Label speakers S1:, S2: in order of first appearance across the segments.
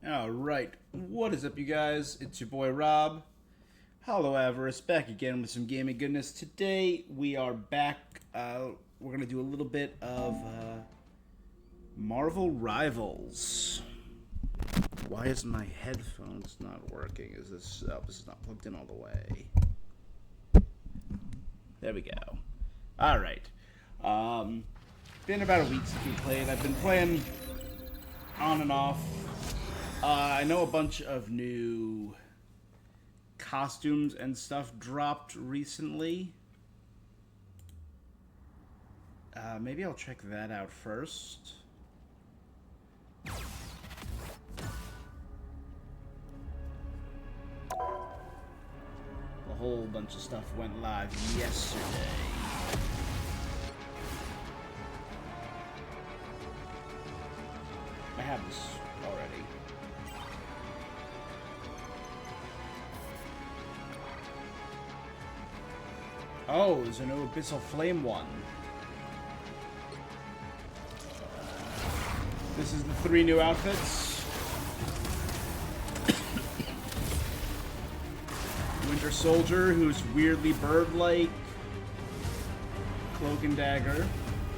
S1: Alright, what is up you guys? It's your boy Rob. Hello Avarice, back again with some gaming goodness. Today we are back, we're going to do a little bit of Marvel Rivals. Why is my headphones not working? Is this, oh, this is not plugged in all the way. There we go. Alright. Been about a week since we played. I've been playing on and off. I know a bunch of new costumes and stuff dropped recently. Maybe I'll check that out first. A whole bunch of stuff went live yesterday. I have this already. Oh, there's a new Abyssal Flame one. This is the 3 new outfits. Winter Soldier, who's weirdly bird-like. Cloak and Dagger.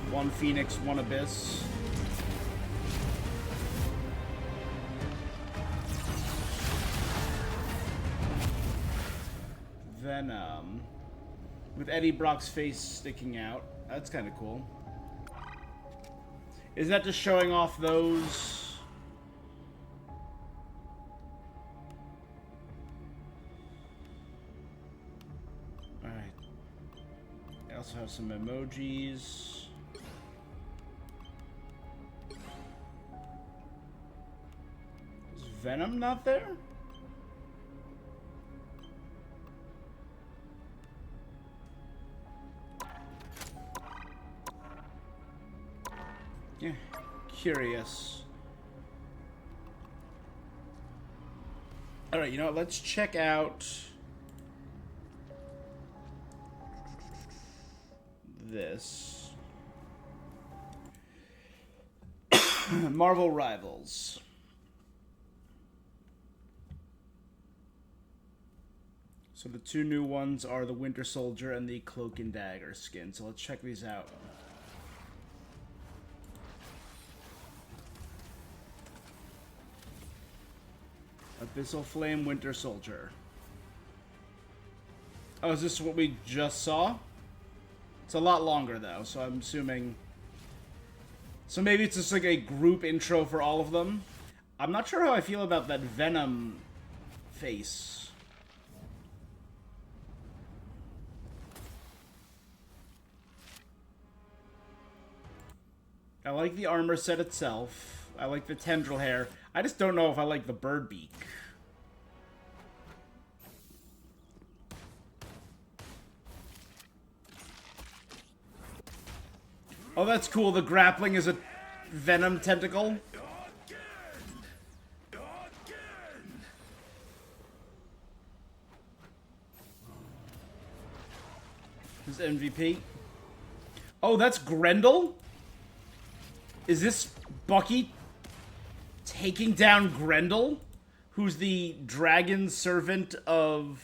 S1: 1 Phoenix, 1 Abyss. Venom. With Eddie Brock's face sticking out. That's kind of cool. Is that just showing off those? Alright. I also have some emojis. Is Venom not there? Yeah, curious. Alright, you know what? Let's check out this. Marvel Rivals. So the 2 new ones are the Winter Soldier and the Cloak and Dagger skin. So let's check these out. Abyssal Flame Winter Soldier. Oh, is this what we just saw? It's a lot longer, though, so I'm assuming... So maybe it's just like a group intro for all of them? I'm not sure how I feel about that Venom face. I like the armor set itself. I like the tendril hair. I just don't know if I like the bird beak. Oh, that's cool. The grappling is a Venom tentacle. This is MVP. Oh, that's Grendel? Is this Bucky taking down Grendel, who's the dragon servant of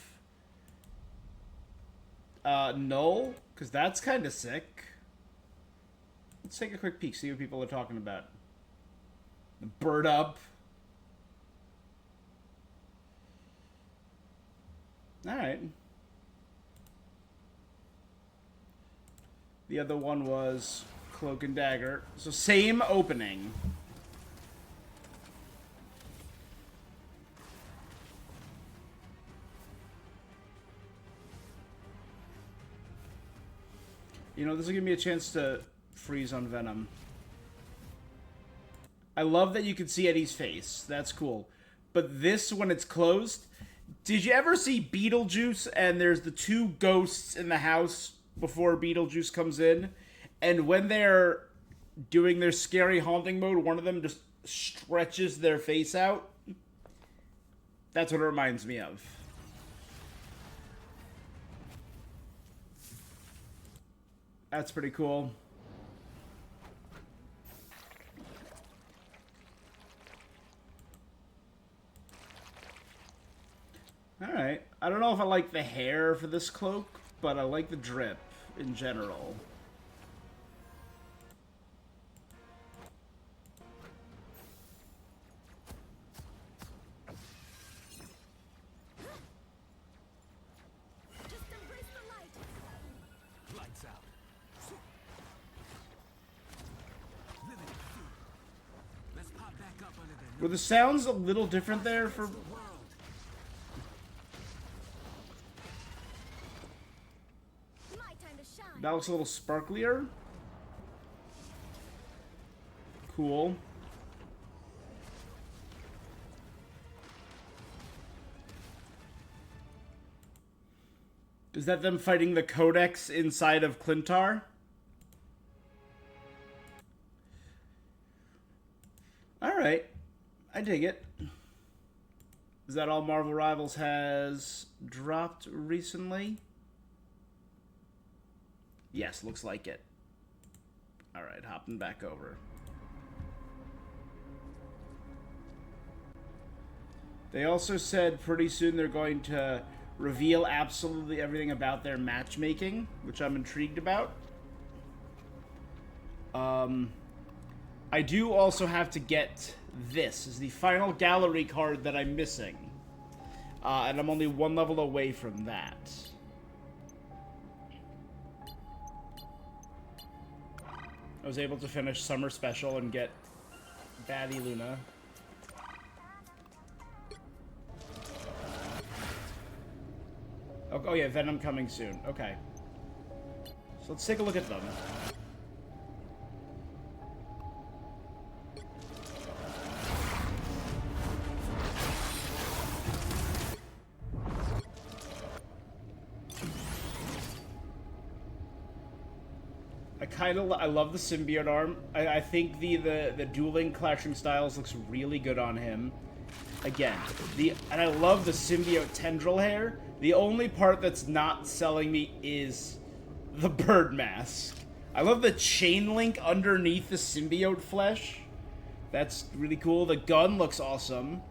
S1: Null? Because that's kind of sick. Let's take a quick peek, see what people are talking about. The bird up. Alright. The other one was Cloak and Dagger. So same opening. You know, this will give me a chance to freeze on Venom. I love that you can see Eddie's face. That's cool. But this, when it's closed... Did you ever see Beetlejuice and there's the 2 ghosts in the house before Beetlejuice comes in? And when they're doing their scary haunting mode, one of them just stretches their face out? That's what it reminds me of. That's pretty cool. know if I like the hair for this cloak, but I like the drip in general. Were the sounds a little different there for... That looks a little sparklier. Cool. Is that them fighting the Codex inside of Clintar? Alright. I dig it. Is that all Marvel Rivals has dropped recently? Yes, looks like it. Alright, hopping back over. They also said pretty soon they're going to reveal absolutely everything about their matchmaking, which I'm intrigued about. I do also have to get this. Is the final gallery card that I'm missing. And I'm only one level away from that. I was able to finish Summer Special and get Baddie Luna. Oh yeah, Venom coming soon. Okay. So let's take a look at them. I love the symbiote arm. I think the dueling clashing styles looks really good on him. Again, and I love the symbiote tendril hair. The only part that's not selling me is the bird mask. I love the chain link underneath the symbiote flesh. That's really cool. The gun looks awesome.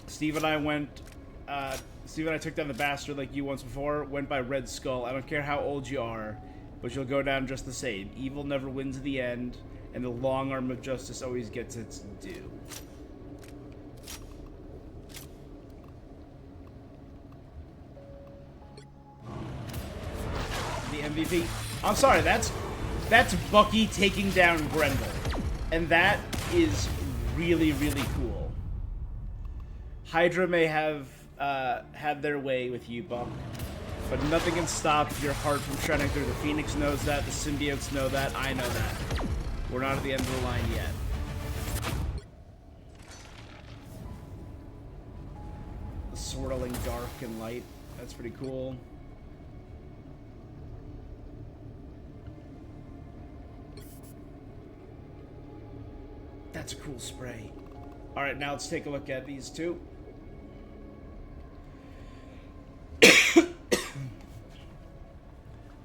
S1: Steve and I took down the bastard like you once before, went by Red Skull. I don't care how old you are, but you'll go down just the same. Evil never wins in the end, and the long arm of justice always gets its due. The MVP? I'm sorry, that's Bucky taking down Grendel. And that is really, really cool. Hydra may have had their way with you, Buck, but nothing can stop your heart from shining through. The Phoenix knows that, the symbiotes know that, I know that. We're not at the end of the line yet. The swirling dark and light, that's pretty cool. That's a cool spray. Alright, now let's take a look at these two.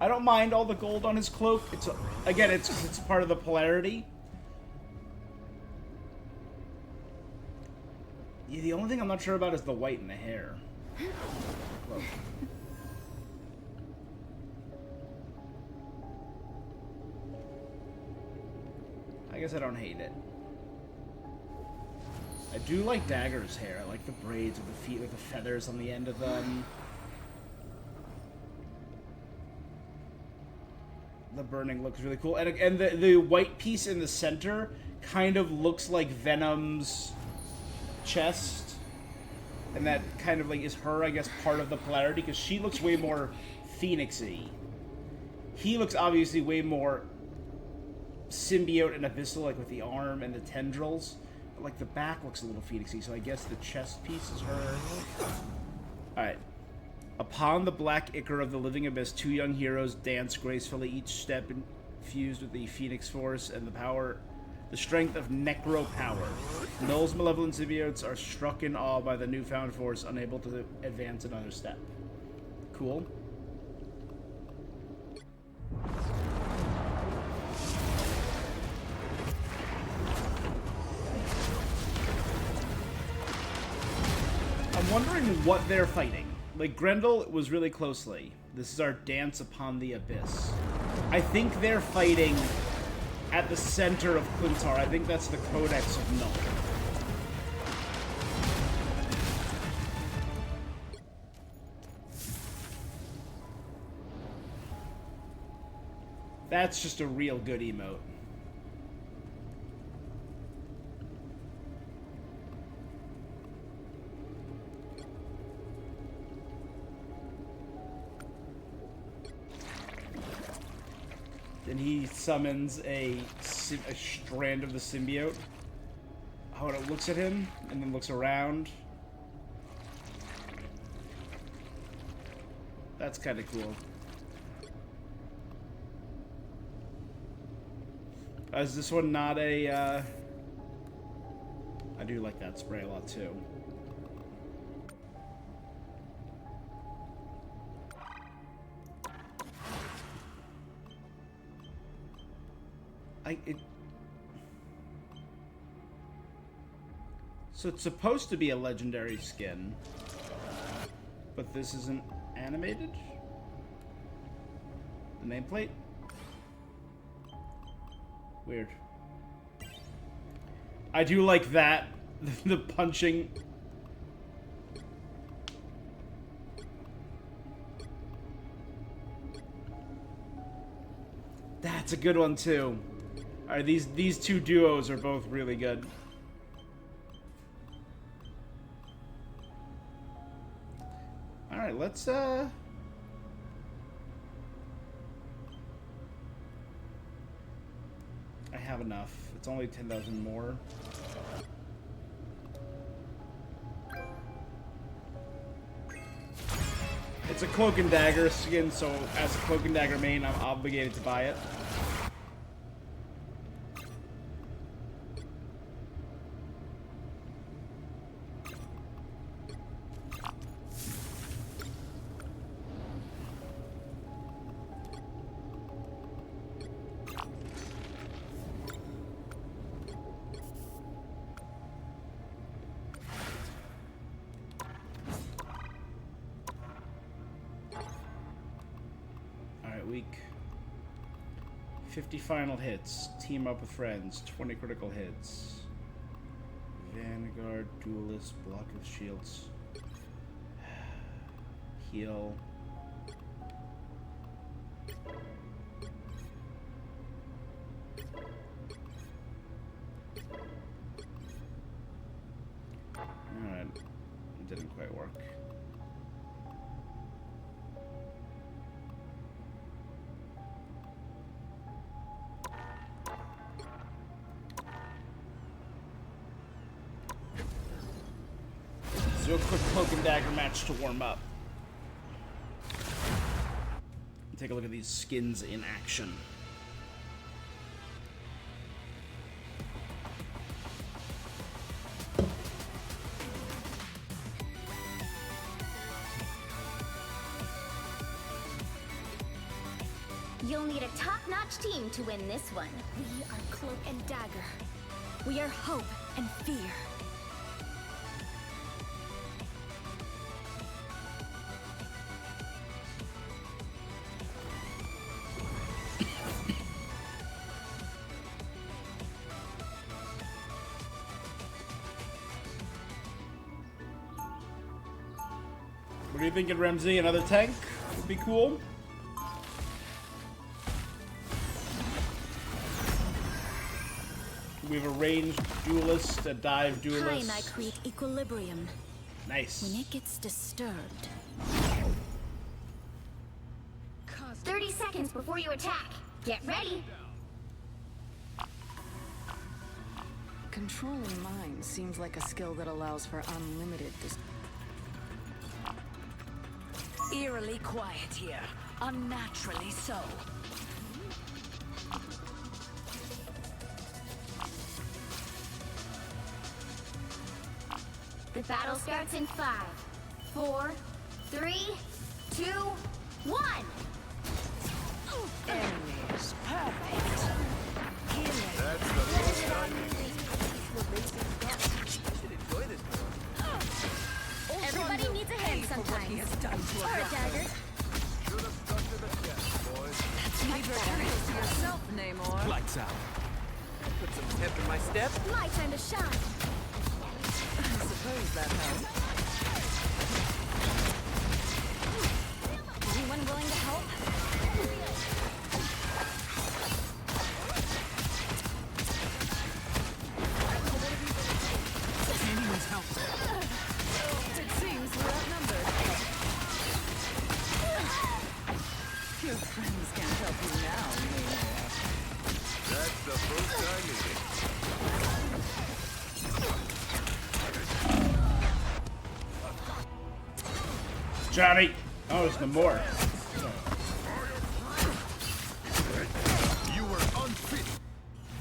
S1: I don't mind all the gold on his cloak. Again, it's part of the polarity. Yeah, the only thing I'm not sure about is the white in the hair. Cloak. I guess I don't hate it. I do like Dagger's hair. I like the braids with the feet with the feathers on the end of them. The burning looks really cool. And the white piece in the center kind of looks like Venom's chest. And that kind of like is her, I guess, part of the polarity, because she looks way more Phoenix-y. He looks obviously way more symbiote and abyssal, like with the arm and the tendrils. But like the back looks a little Phoenix-y, so I guess the chest piece is her. Alright. Upon the black ichor of the living abyss, two young heroes dance gracefully, each step infused with the Phoenix force and the strength of necro power. Null's malevolent symbiotes are struck in awe by the newfound force, unable to advance another step. Cool. wondering what they're fighting. Like, Grendel was really closely. This is our dance upon the abyss. I think they're fighting at the center of Clintar. I think that's the Codex of Null. That's just a real good emote. Then he summons a strand of the symbiote. Oh, and it looks at him, and then looks around. That's kind of cool. Is this one not a, I do like that spray a lot, too. So it's supposed to be a legendary skin, but this isn't animated? The nameplate? Weird. I do like that. The punching. That's a good one too. Alright, these two duos are both really good. Alright, let's I have enough. It's only 10,000 more. It's a Cloak and Dagger skin, so as a Cloak and Dagger main, I'm obligated to buy it. Week 50 final hits, team up with friends, 20 critical hits, Vanguard, Duelist, block of shields, heal, alright, it didn't quite work. Do a quick Cloak and Dagger match to warm up. Take a look at these skins in action.
S2: You'll need a top-notch team to win this one. We are Cloak and Dagger. We are hope and fear.
S1: What are you thinking, Ramsey? Another tank would be cool. We have a ranged duelist, a dive duelist.
S2: Time I create equilibrium.
S1: Nice.
S2: When it gets disturbed. 30 seconds before you attack. Get ready.
S3: Controlling minds seems like a skill that allows for unlimited Eerily quiet here. Unnaturally so.
S2: The battle starts in 5, 4, 3, 2, 1.
S3: Enemies. Perfect. Healing.
S4: That's the most I need. You should enjoy this.
S2: Everybody Or a dagger.
S4: Should have stuck to the chest, boys.
S3: Leave your enemies to yourself, Namor.
S5: Lights out.
S6: Put some pep in my step.
S2: My time to shine.
S3: I suppose that helps.
S2: Anyone willing to help?
S5: Sandy needs help.
S3: It seems we're outnumbered. Your friends can't help you now, Namor.
S4: That's the first I needed.
S1: Johnny! Oh, it's Namor.
S4: You were unfit.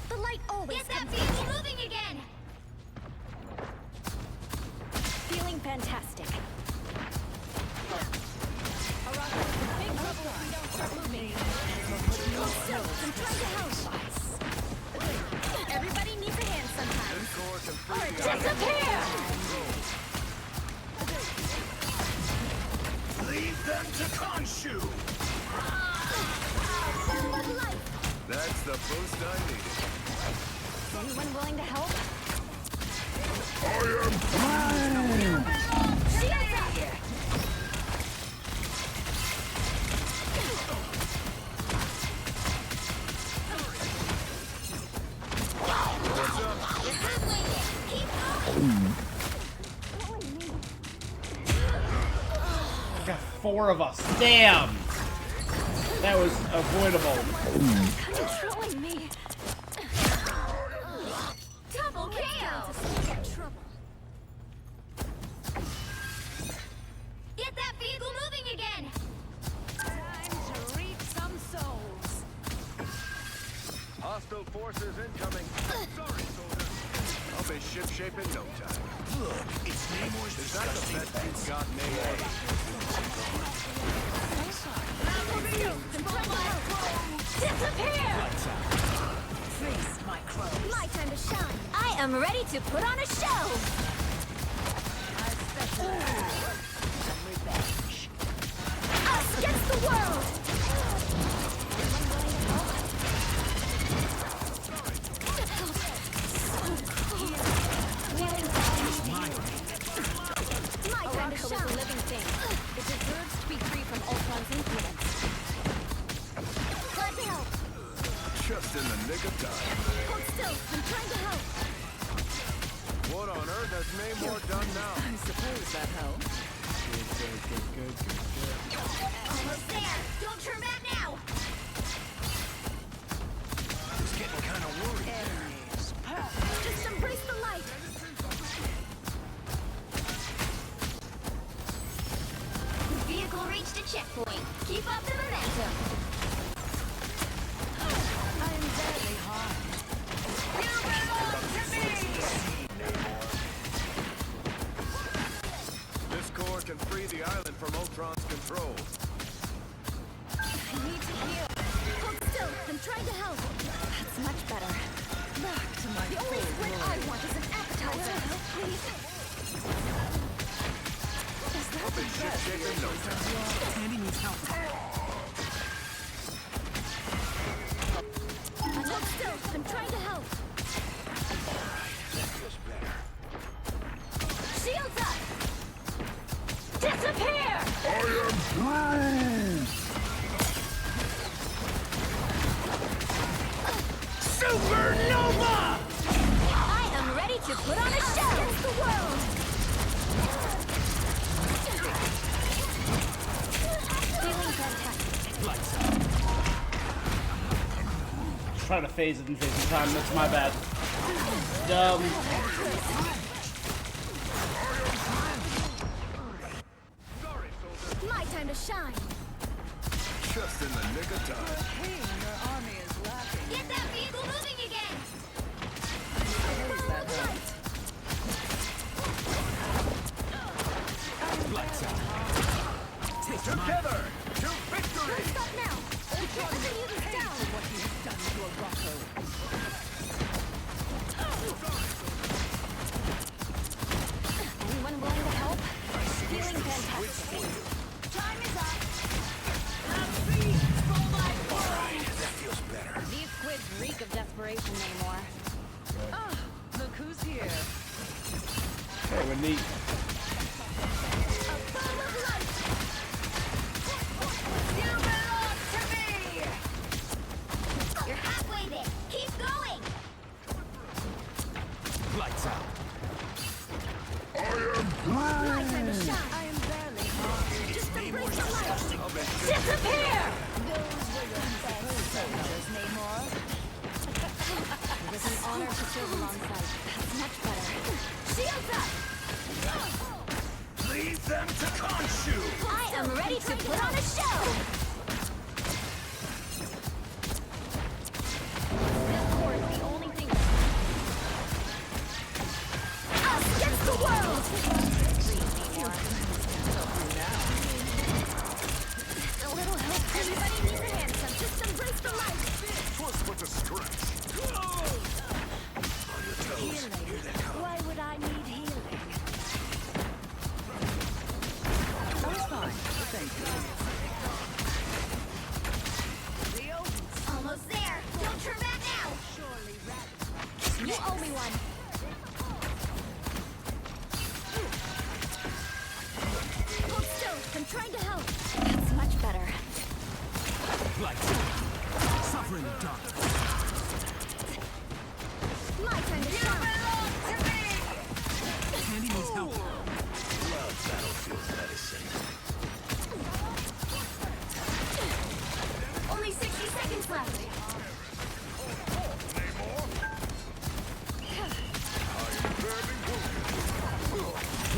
S2: The light always Get that vehicle moving again! Feeling fantastic. Big trouble if we don't start moving. So, I'm trying to help. Everybody needs a hand sometimes.
S4: This core can
S2: Or
S4: free the
S2: disappear!
S4: Leave them to Khonshu.
S2: Light.
S4: That's the boost I needed.
S2: Is anyone willing to help?
S4: I am
S2: Shields up!
S1: Got 4 of us. Damn! That was avoidable.
S2: Controlling me. Double KO. Get that vehicle moving again.
S3: Time to reap some souls.
S4: hostile forces incoming. Sorry, soldier. I'll be shipshape in no time.
S5: Look, it's Namor's
S4: Is that the
S5: disgusting
S4: best you've got, Namor?
S2: Disappear!
S3: Face my crow.
S2: My time to shine. I am ready to put on a show.
S3: I specialize in revenge.
S2: Us against the world. My time to shine. A living thing. It deserves to be free from Ultron's influence. Glad to help.
S4: Just in the nick of time.
S2: Hold still. I'm trying to help.
S4: What on earth has Namor done now?
S3: I suppose that helps.
S2: Almost there. Don't turn back now.
S5: It's getting kind of worried.
S3: Enemies.
S2: Just embrace the light. Vehicle reached a checkpoint. Keep up the momentum.
S3: I am badly harmed.
S2: You belong to me!
S4: This core can free the island from Ultron's control.
S2: I need to heal. Hold still. I'm trying to help. That's much better.
S3: Back to my
S2: The only
S3: full
S2: squid I
S3: glory.
S2: want is an appetizer. Please.
S3: Is that
S4: I'll be
S3: the best
S4: shipshape in no time.
S5: Sandy needs help.
S2: Hold still. I'm trying to help. Shields up. Disappear!
S5: Supernova!
S2: I am ready to put on a show against the world. Feeling fantastic.
S5: Lights out.
S1: Trying to phase it in phase of time. That's my bad. Dumb.
S4: Sorry, soldier.
S2: My time to shine.
S4: Just in the nick of time.
S3: King, your army is lacking.
S2: Get that vehicle moving again.
S3: Suppose that helps.
S5: Lights out. Take mine.
S4: Together to victory!
S2: Stop now. We can't continue this down.
S3: What you have done to a Rocco.
S2: Anyone willing to help? Feeling fantastic.
S5: Lights out. Suffer in the dark.
S2: My time to shine.
S5: Candy needs help.
S7: Cloud battlefield's medicine.
S2: Only 60 seconds left.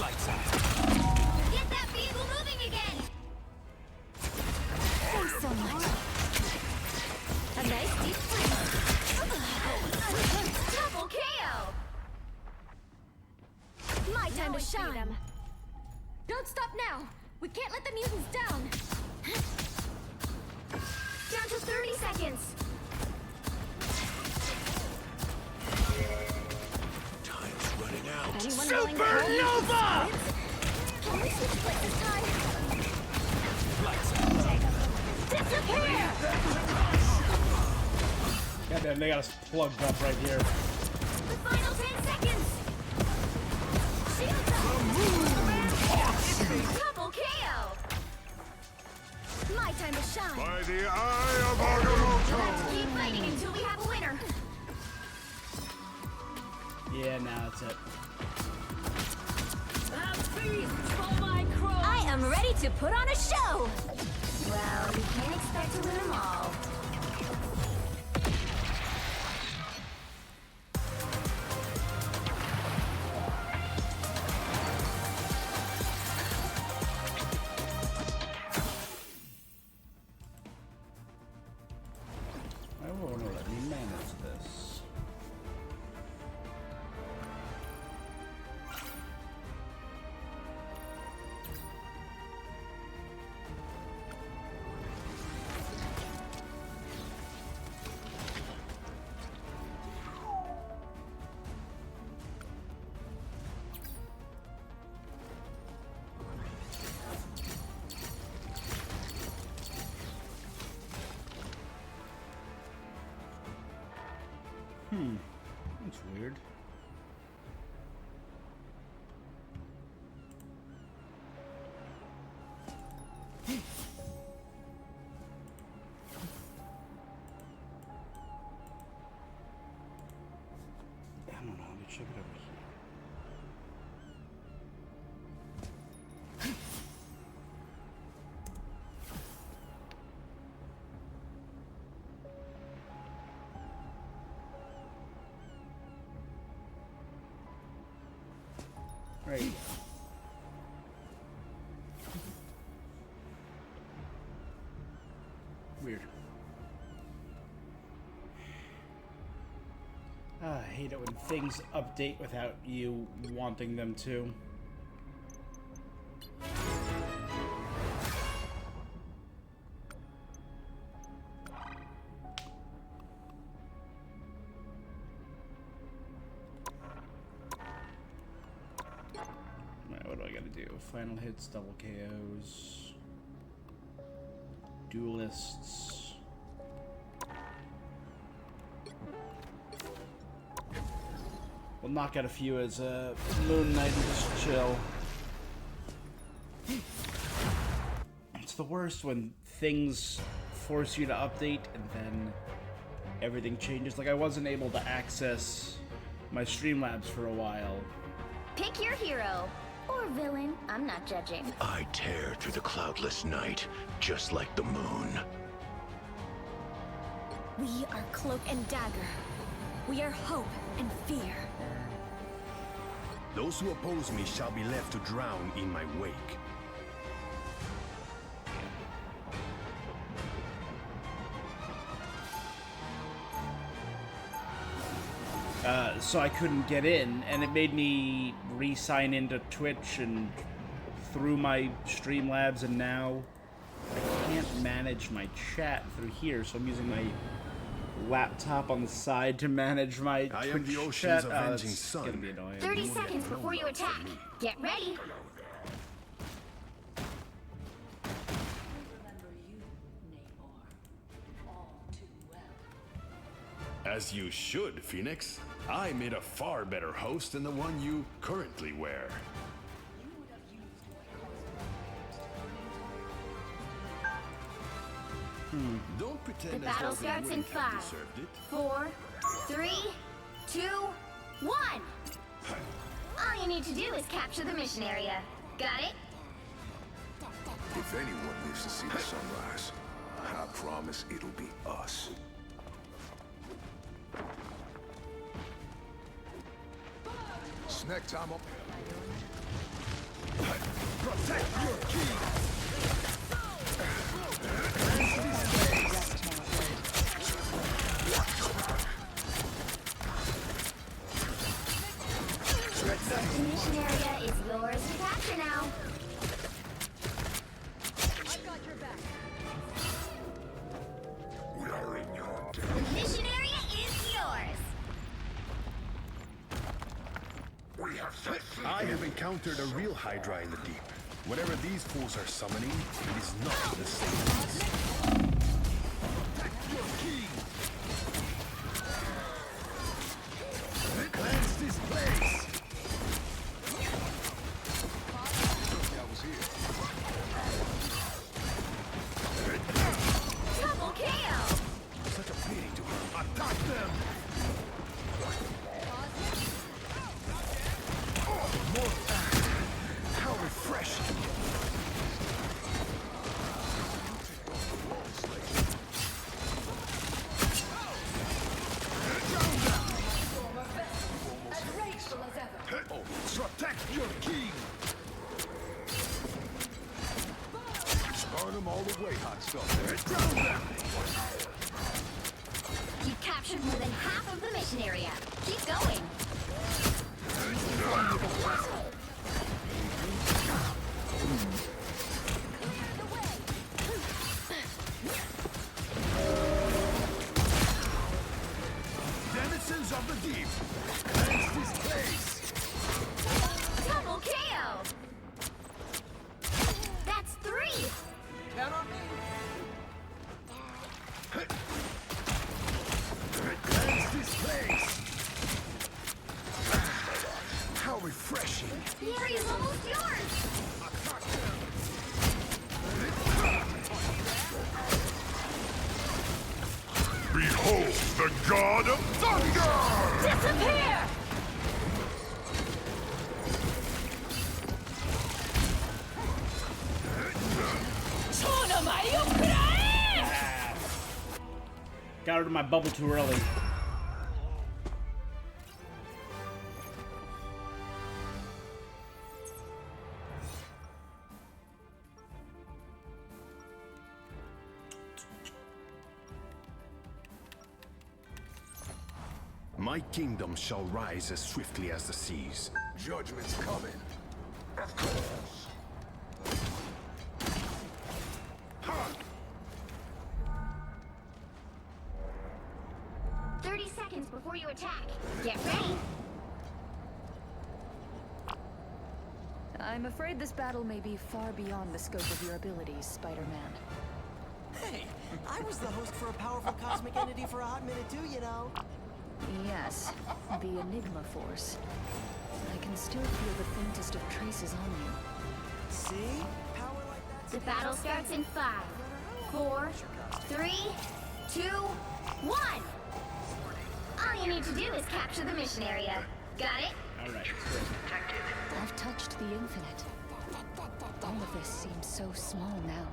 S5: Lights out.
S2: Get that vehicle moving again. Thanks so much. A nice deep freeze. Double KO. My time to shine. Don't stop now. We can't let the mutants down. Down to 30 seconds.
S7: Time's running out.
S2: Supernova! Can we switch split this time?
S5: Lights out.
S2: Disappear!
S1: Goddamn, they got us plugged up right here.
S2: The final 10 seconds. Shields up. Double KO. My time to shine.
S4: By the eye of Agamotto!
S2: Let's keep fighting until we have a winner.
S1: Yeah, now that's it.
S2: I am ready to put on a show. Well, you can't expect to win them all.
S1: I won't let me manage this. That's weird. I don't know. Let me check it over here. There you go. Weird. I hate it when things update without you wanting them to. Alright, what do I gotta do? Final hits, double KOs, duelists. We'll knock out a few as Moon Knight and just chill. It's the worst when things force you to update and then everything changes. Like I wasn't able to access my Streamlabs for a while.
S2: Pick your hero. Or villain. I'm not judging.
S7: I tear through the cloudless night, just like the moon.
S2: We are Cloak and Dagger. We are hope and fear.
S8: Those who oppose me shall be left to drown in my wake.
S1: So I couldn't get in, and it made me re-sign into Twitch and through my Streamlabs, and now I can't manage my chat through here, so I'm using my laptop on the side to manage my
S8: I
S1: Twitch
S8: am the ocean's
S1: chat.
S8: avenging
S1: It's
S8: sun.
S1: gonna be annoying.
S2: 30 seconds before you attack. Get ready.
S8: As you should, Phoenix. I made a far better host than the one you currently wear. Don't
S2: The
S8: pretend as
S2: battle
S8: though they
S2: starts in
S8: wouldn't have
S2: 5,
S8: deserved it.
S2: 4, 3, 2, 1. All you need to do is capture the mission area. Got it?
S4: If anyone lives to see the sunrise, I promise it'll be us. Snack time up. Protect your key!
S2: The mission area is yours to capture now.
S4: We are in your debt.
S2: The mission area is yours.
S4: We have set free.
S8: I have encountered a real Hydra in the deep. Whatever these fools are summoning, it is not the same.
S4: Your key! Cleanse this place! I was here.
S2: Double KO.
S8: Such a pity to have.
S4: Attack them!
S8: How refreshing!
S4: Protect your king! Burn them all the way, hot stuff. Drown them!
S2: You've captured more than half of the mission area. Keep going.
S4: Denizens of the deep! Cleanse this place!
S2: Double KO. That's 3.
S6: Count on me.
S4: Cleanse this place! How refreshing!
S2: The area's almost yours.
S4: Behold the god of thunder!
S2: Disappear.
S1: Got rid of my bubble too early.
S8: My kingdom shall rise as swiftly as the seas.
S4: Judgment's coming. Of course.
S2: 30 seconds before you attack. Get ready.
S9: I'm afraid this battle may be far beyond the scope of your abilities, Spider-Man.
S6: Hey, I was the host for a powerful cosmic entity for a hot minute too, you know.
S9: Yes, the Enigma Force. I can still feel the faintest of traces on you.
S6: See? Power like that's
S2: The battle starts in 5, 4, 3, 2, 1. All you need to do is capture the mission area. Got it?
S1: Alright.
S9: I've touched the infinite. All of this seems so small now.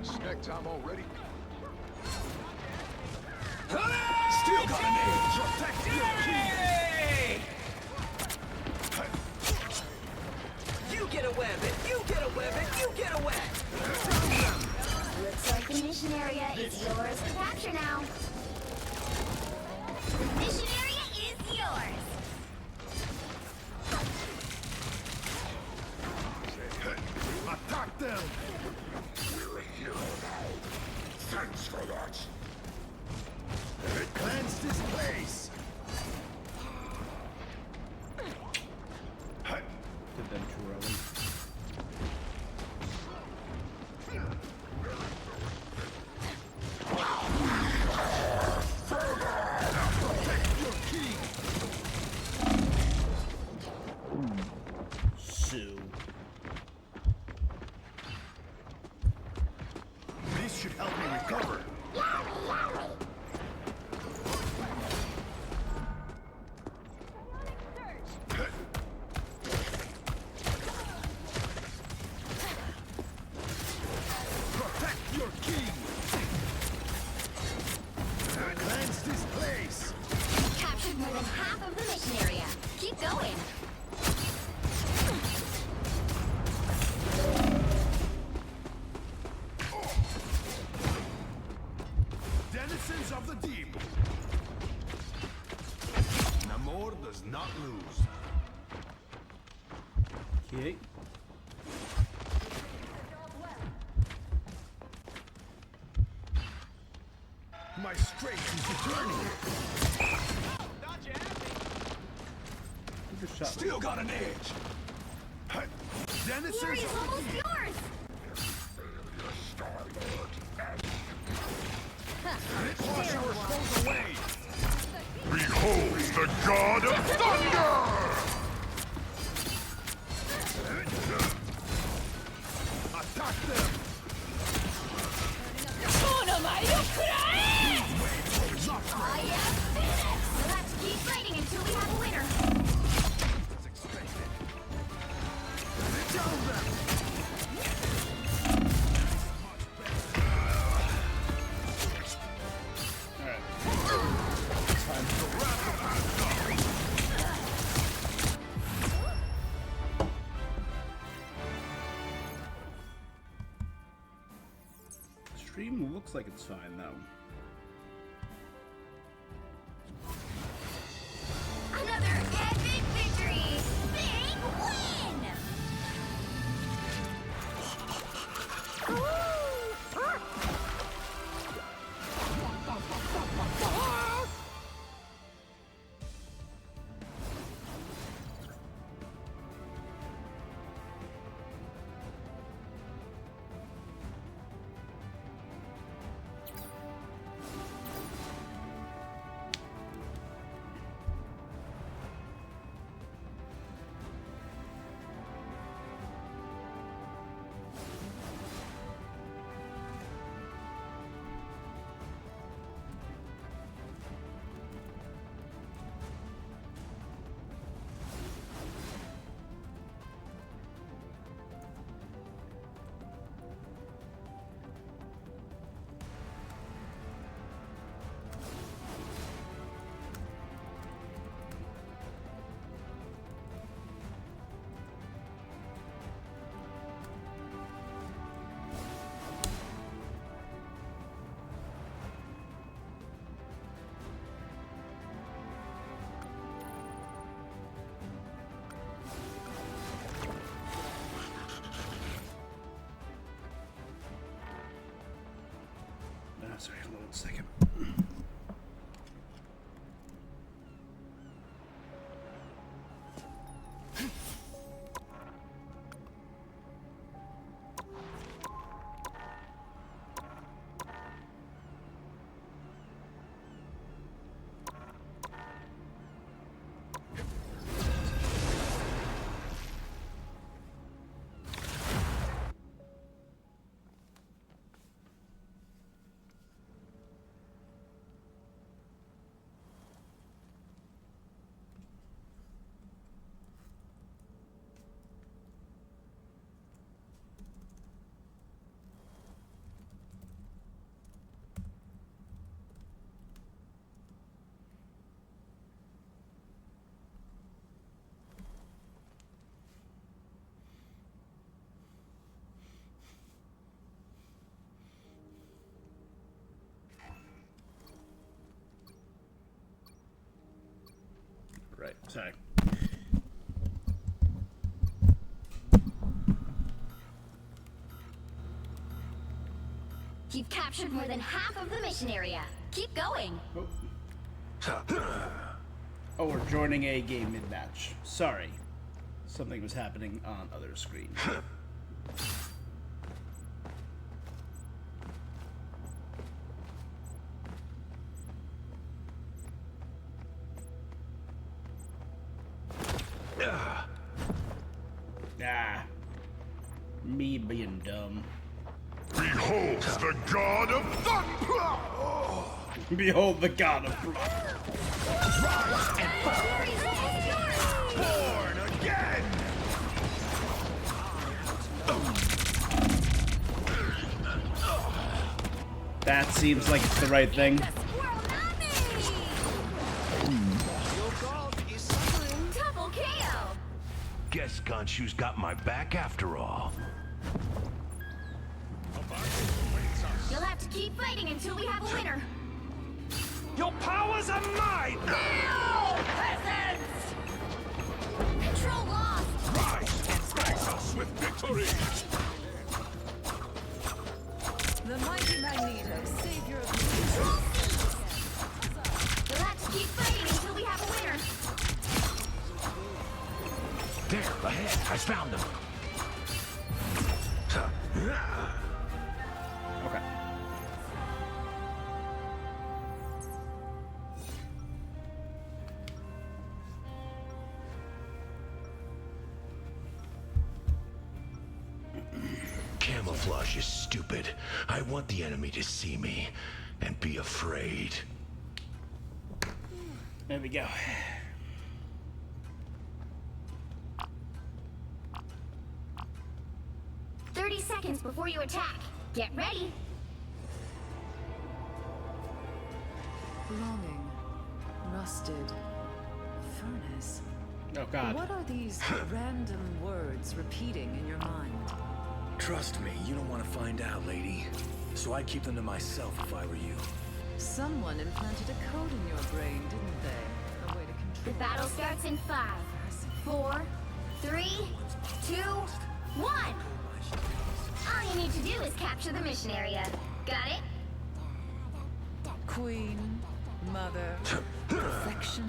S4: Snack time already?
S6: Still got an edge. Protect your key. You get a weapon. You get a weapon. You get a weapon.
S2: Looks like the mission area is yours to capture now. The mission area is yours.
S4: Attack them! We're a hero now. Thanks for that. Cleanse this place!
S1: Did them too early. Sue. Okay.
S8: My strength is returning.
S1: Who just shot me?
S8: Still got an edge. Dennis
S2: Glory's almost yours!
S8: wash our foes away.
S7: Behold the god of thunder!
S8: Attack them.
S2: I am Phoenix! We'll have to keep fighting until we have a winner.
S8: As expected. Down them.
S1: Stream looks like it's fine though.
S2: Another epic victory! Big win!
S1: Sorry, hold on 1 second. Right, sorry.
S2: You've captured more than half of the mission area. Keep going.
S1: Oh, we're joining a game mid-match. Sorry. Something was happening on other screen. Ah. Me being dumb.
S7: Behold the god of thunder!
S1: Behold the god of blood.
S2: Glory's almost yours!
S7: Born again!
S1: That seems like it's the right thing.
S2: Squirrel Double KO!
S7: Guess Gonshu's got my back after all.
S2: You'll have to keep fighting until we have a winner.
S8: Your powers are mine!
S2: Peasants! Control lost!
S8: Rise and strike!
S3: The mighty Magneto, savior of
S2: You'll have to keep fighting until we have a winner.
S7: There, ahead. I found them.
S1: Okay.
S7: Camouflage is stupid. I want the enemy to see me and be afraid.
S1: There we go.
S2: Seconds before you attack. Get ready.
S3: longing, rusted, furnace.
S1: Oh God.
S3: What are these random words repeating in your mind?
S5: Trust me, you don't want to find out, lady. So I'd keep them to myself if I were you.
S3: Someone implanted a code in your brain, didn't they? A way to
S2: The
S3: control.
S2: battle starts in 5, 4, 3, 2, 1. All you need to do is capture the mission area. Got it?
S3: Queen, mother, perfection.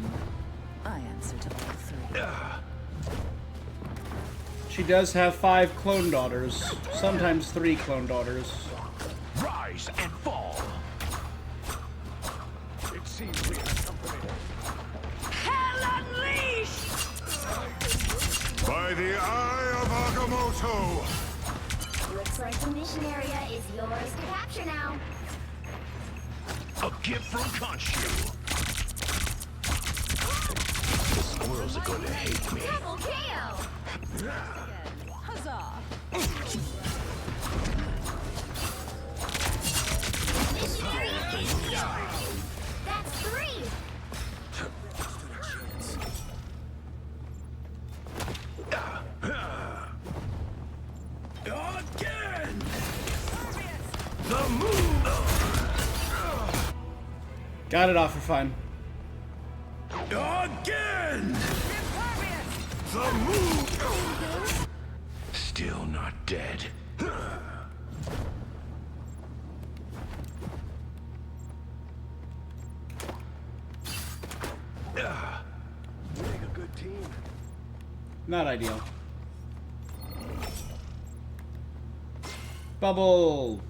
S3: I answer to all three.
S1: She does have 5 clone daughters, sometimes 3 clone daughters.
S7: Rise and fall.
S4: It seems we have company.
S6: Hell unleashed!
S4: By the eye of Agamotto!
S2: Looks like the mission area is yours to capture now.
S7: A gift from Khonshu. The squirrels are going to hate me.
S2: Double KO!
S3: Huzzah!
S2: Mission area is yours! That's 3!
S7: Again! The move!
S1: Got it off for fun.
S7: Again! The move! Still not dead.
S4: We make a good team.
S1: Not ideal. Bubble!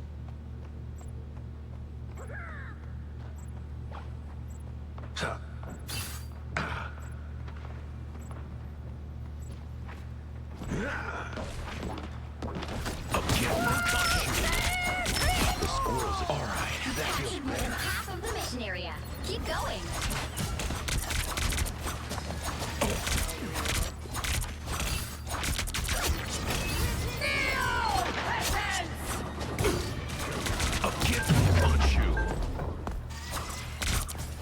S7: The squirrels. All right, that feels
S2: More than half of the mission area. Keep going.
S7: a gift from Khonshu.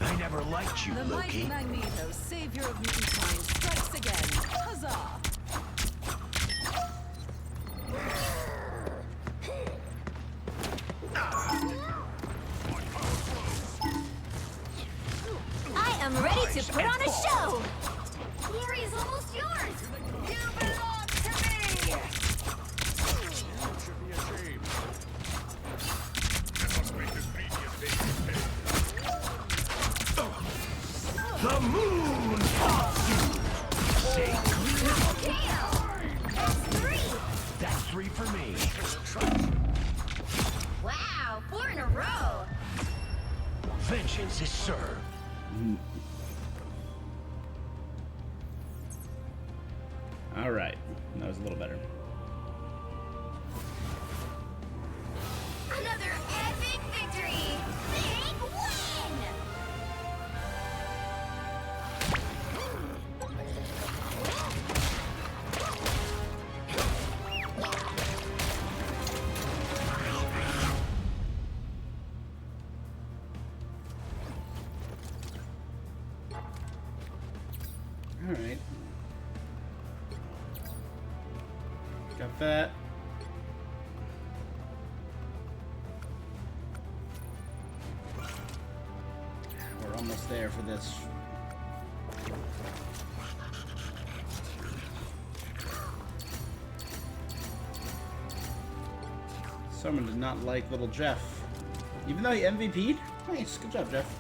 S7: I never liked you,
S3: The mighty
S7: Loki.
S3: Magneto, savior of mankind, strikes again. Huzzah!
S2: I am ready to put on a show! The area is almost yours! You belong to me!
S4: It should be a shame. I must make this media
S7: The moon falls you. Say
S2: Double KO! That's 3!
S7: that's 3 for me.
S2: Wow, 4 in a row!
S7: Vengeance is served.
S1: Alright, that was a little better.
S2: Another epic victory! Big win!
S1: Alright. Got that. We're almost there for this. Someone did not like little Jeff. Even though he MVP'd? Nice, good job, Jeff.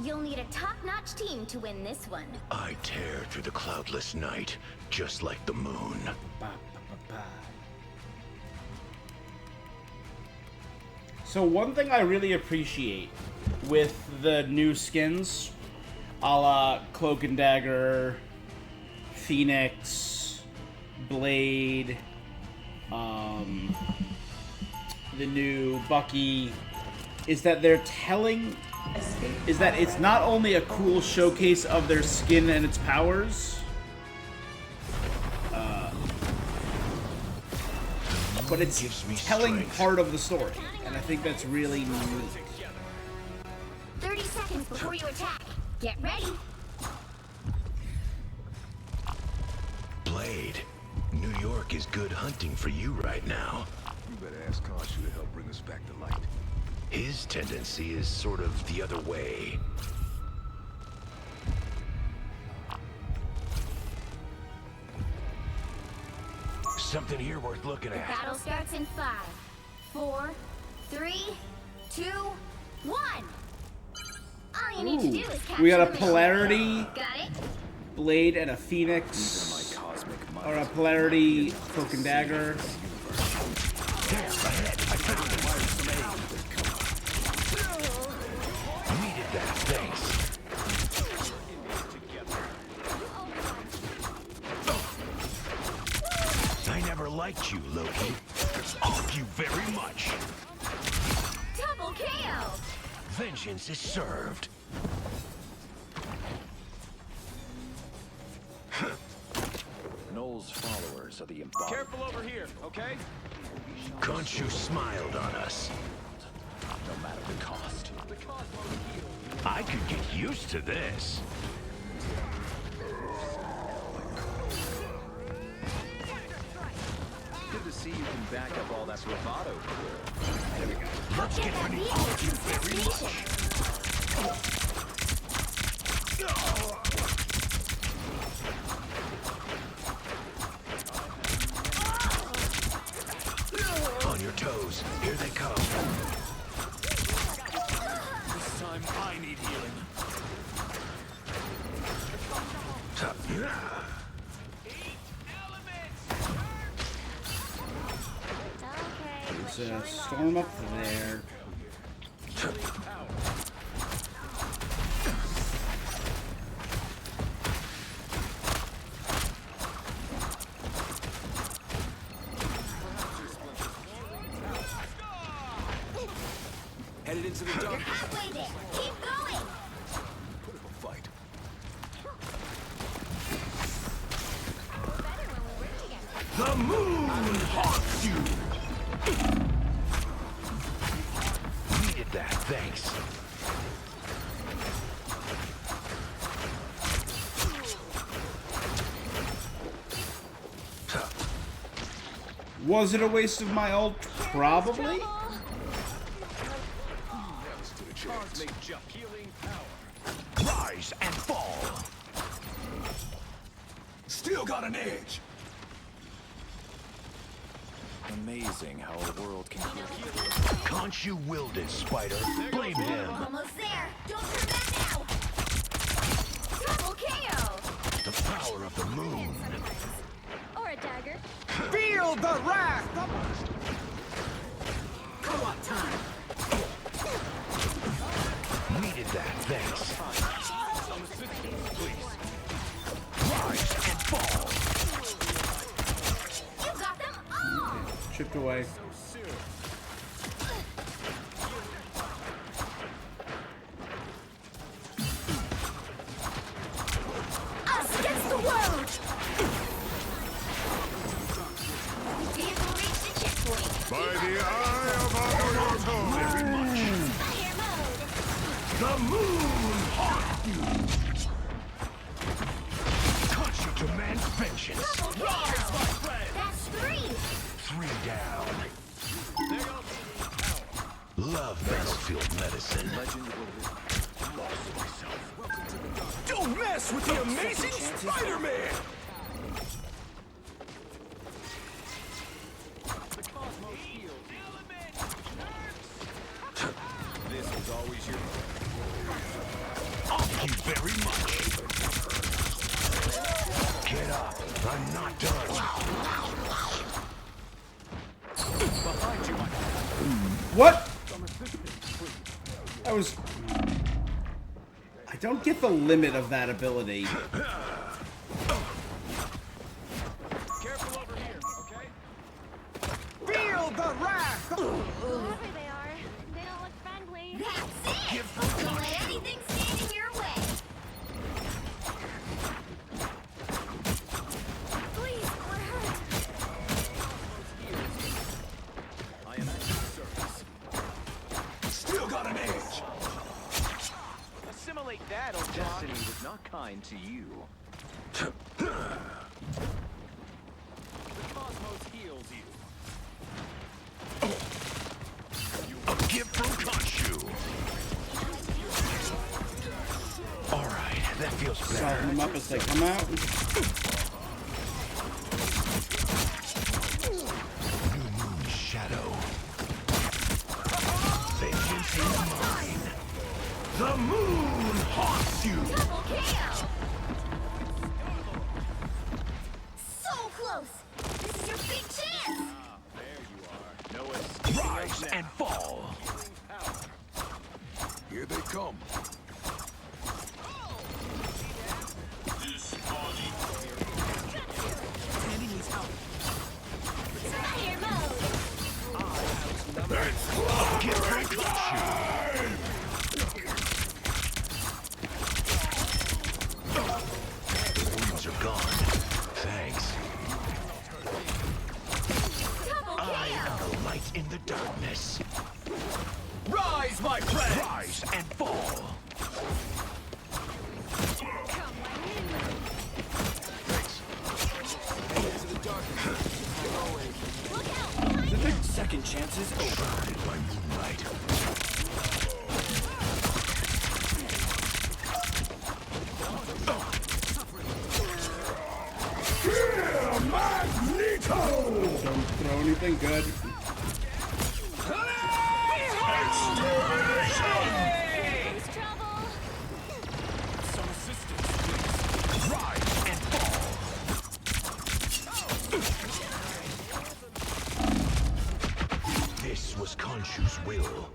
S2: You'll need a top-notch team to win this one.
S7: I tear through the cloudless night, just like the moon.
S1: Ba, ba, ba, ba. So one thing I really appreciate with the new skins, a la Cloak and Dagger, Phoenix, Blade, the new Bucky, is that they're telling... is that it's not only a cool showcase of their skin and its powers, but it's telling
S7: strength.
S1: part of the story, and I think that's really neat.
S2: 30 seconds before you attack. Get ready.
S7: Blade, New York is good hunting for you right now.
S4: You better ask Khonshu to help bring us back to light.
S7: His tendency is sort of the other way. Something here worth looking
S2: The
S7: at.
S2: battle starts in 5, 4, 3, 2, 1. All you need to do is capture
S1: We got a
S2: the mission.
S1: Polarity,
S2: Got it?
S1: Blade, and a Phoenix, or a Polarity, Cloak and Dagger.
S7: Needed that, thanks. I never liked you, Loki. Off you very much.
S2: Double KO.
S7: Vengeance is served.
S5: Noel's followers are the embodiment.
S6: Careful over here, okay?
S7: Khonshu smiled on us.
S5: No matter the cost.
S7: I could get used to this.
S6: Good to see you can back up all that bravado.
S7: Let's
S2: Get
S7: get
S2: that
S7: ready
S2: vehicle
S7: to
S2: to
S7: you
S2: its
S7: very
S2: destination.
S7: much. On your toes. Here they come.
S5: This time I need healing.
S1: There's a storm up there.
S6: Headed into the
S2: You're
S6: dump.
S2: halfway there. Keep going.
S4: Put up a fight.
S2: Better when we work together.
S7: The moon haunts you. Needed that, thanks.
S1: Was it a waste of my ult? Probably.
S6: Cosmic jump. Healing power.
S7: Rise and fall.
S4: Still got an edge.
S5: Amazing how a world can heal.
S7: Khonshu willed it, Spider. Blame him.
S2: Almost there. Don't turn back now. Double KO.
S7: The power of the moon.
S2: Or a dagger.
S6: Feel the wrath of... Co-op time.
S7: Needed that, thanks. Rise and fall.
S2: You got them all.
S1: Chipped away.
S2: Us against the world. Vehicle reached the checkpoint.
S8: By the eye of Agamotto!
S7: Very much.
S2: Fire mode.
S7: The moon haunts you.
S4: mess with the amazing Spider-Man!
S5: This was always your...
S7: Thank you very much. Get up. I'm not done.
S5: Behind you, my...
S1: What? That was... I don't get the limit of that ability.
S5: Careful over here, okay?
S6: Feel the wrath!
S2: Whoever they are, they don't look friendly. That's it! Don't let anything stand in your way. Please, we're hurt.
S5: I am at your service.
S4: Still got an edge!
S6: Assimilate that, old
S5: Destiny was not kind to you. The cosmos heals you.
S7: A gift from Khonshu. All right, that feels better.
S1: Soften them up as they come out.
S7: New moon shadow. Vengeance is mine. The moon haunts you.
S2: Double KO! So close! This is your big chance!
S5: There you are. No escape.
S7: Rise and fall.
S4: Here they come.
S2: Fire mode!
S7: Get from Khonshu. Wounds are gone. Thanks.
S2: Double
S7: I
S2: KO!
S7: am the light in the darkness.
S6: Rise, my friend!
S7: Rise and fall.
S2: Come right in. Look out! Behind you!
S6: Second chances over.
S7: Burn by moonlight.
S1: Don't throw anything good.
S2: There's trouble!
S5: Some assistance, please.
S7: Rise and fall. This was Khonshu's will.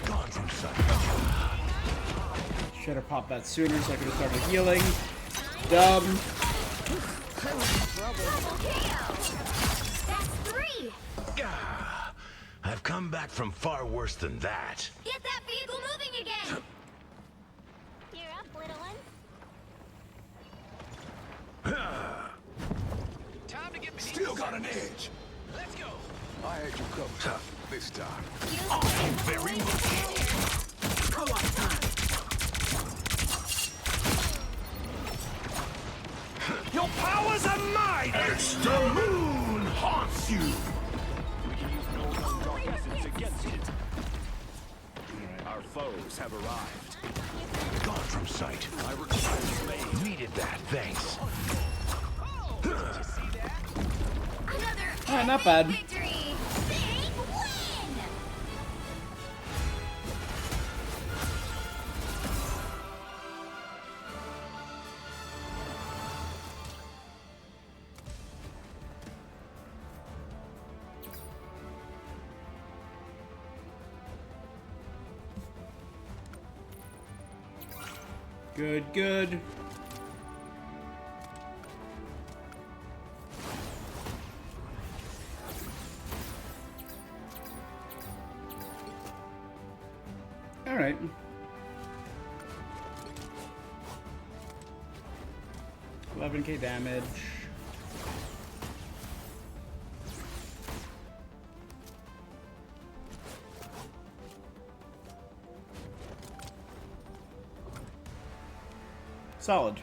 S7: Gone from sight.
S1: Should have popped that sooner so I could have started healing. Dumb.
S2: Double KO! That's 3!
S7: I've come back from far worse than that.
S2: Get that vehicle moving again! You're up, little one.
S6: Time to get beneath
S4: Still
S6: the
S4: got an
S6: surface.
S4: edge!
S6: Let's go.
S4: I had you covered. This time.
S7: Very much.
S6: Co-op time. Your powers are mine!
S7: It's the moon haunts you.
S5: We can use no known dark essence against it. Our foes have arrived.
S7: Gone from sight.
S5: I require space.
S7: Needed that, thanks.
S2: Another
S1: Not bad.
S2: victory! Big win!
S1: Good, good. All right. $11K damage. Solid.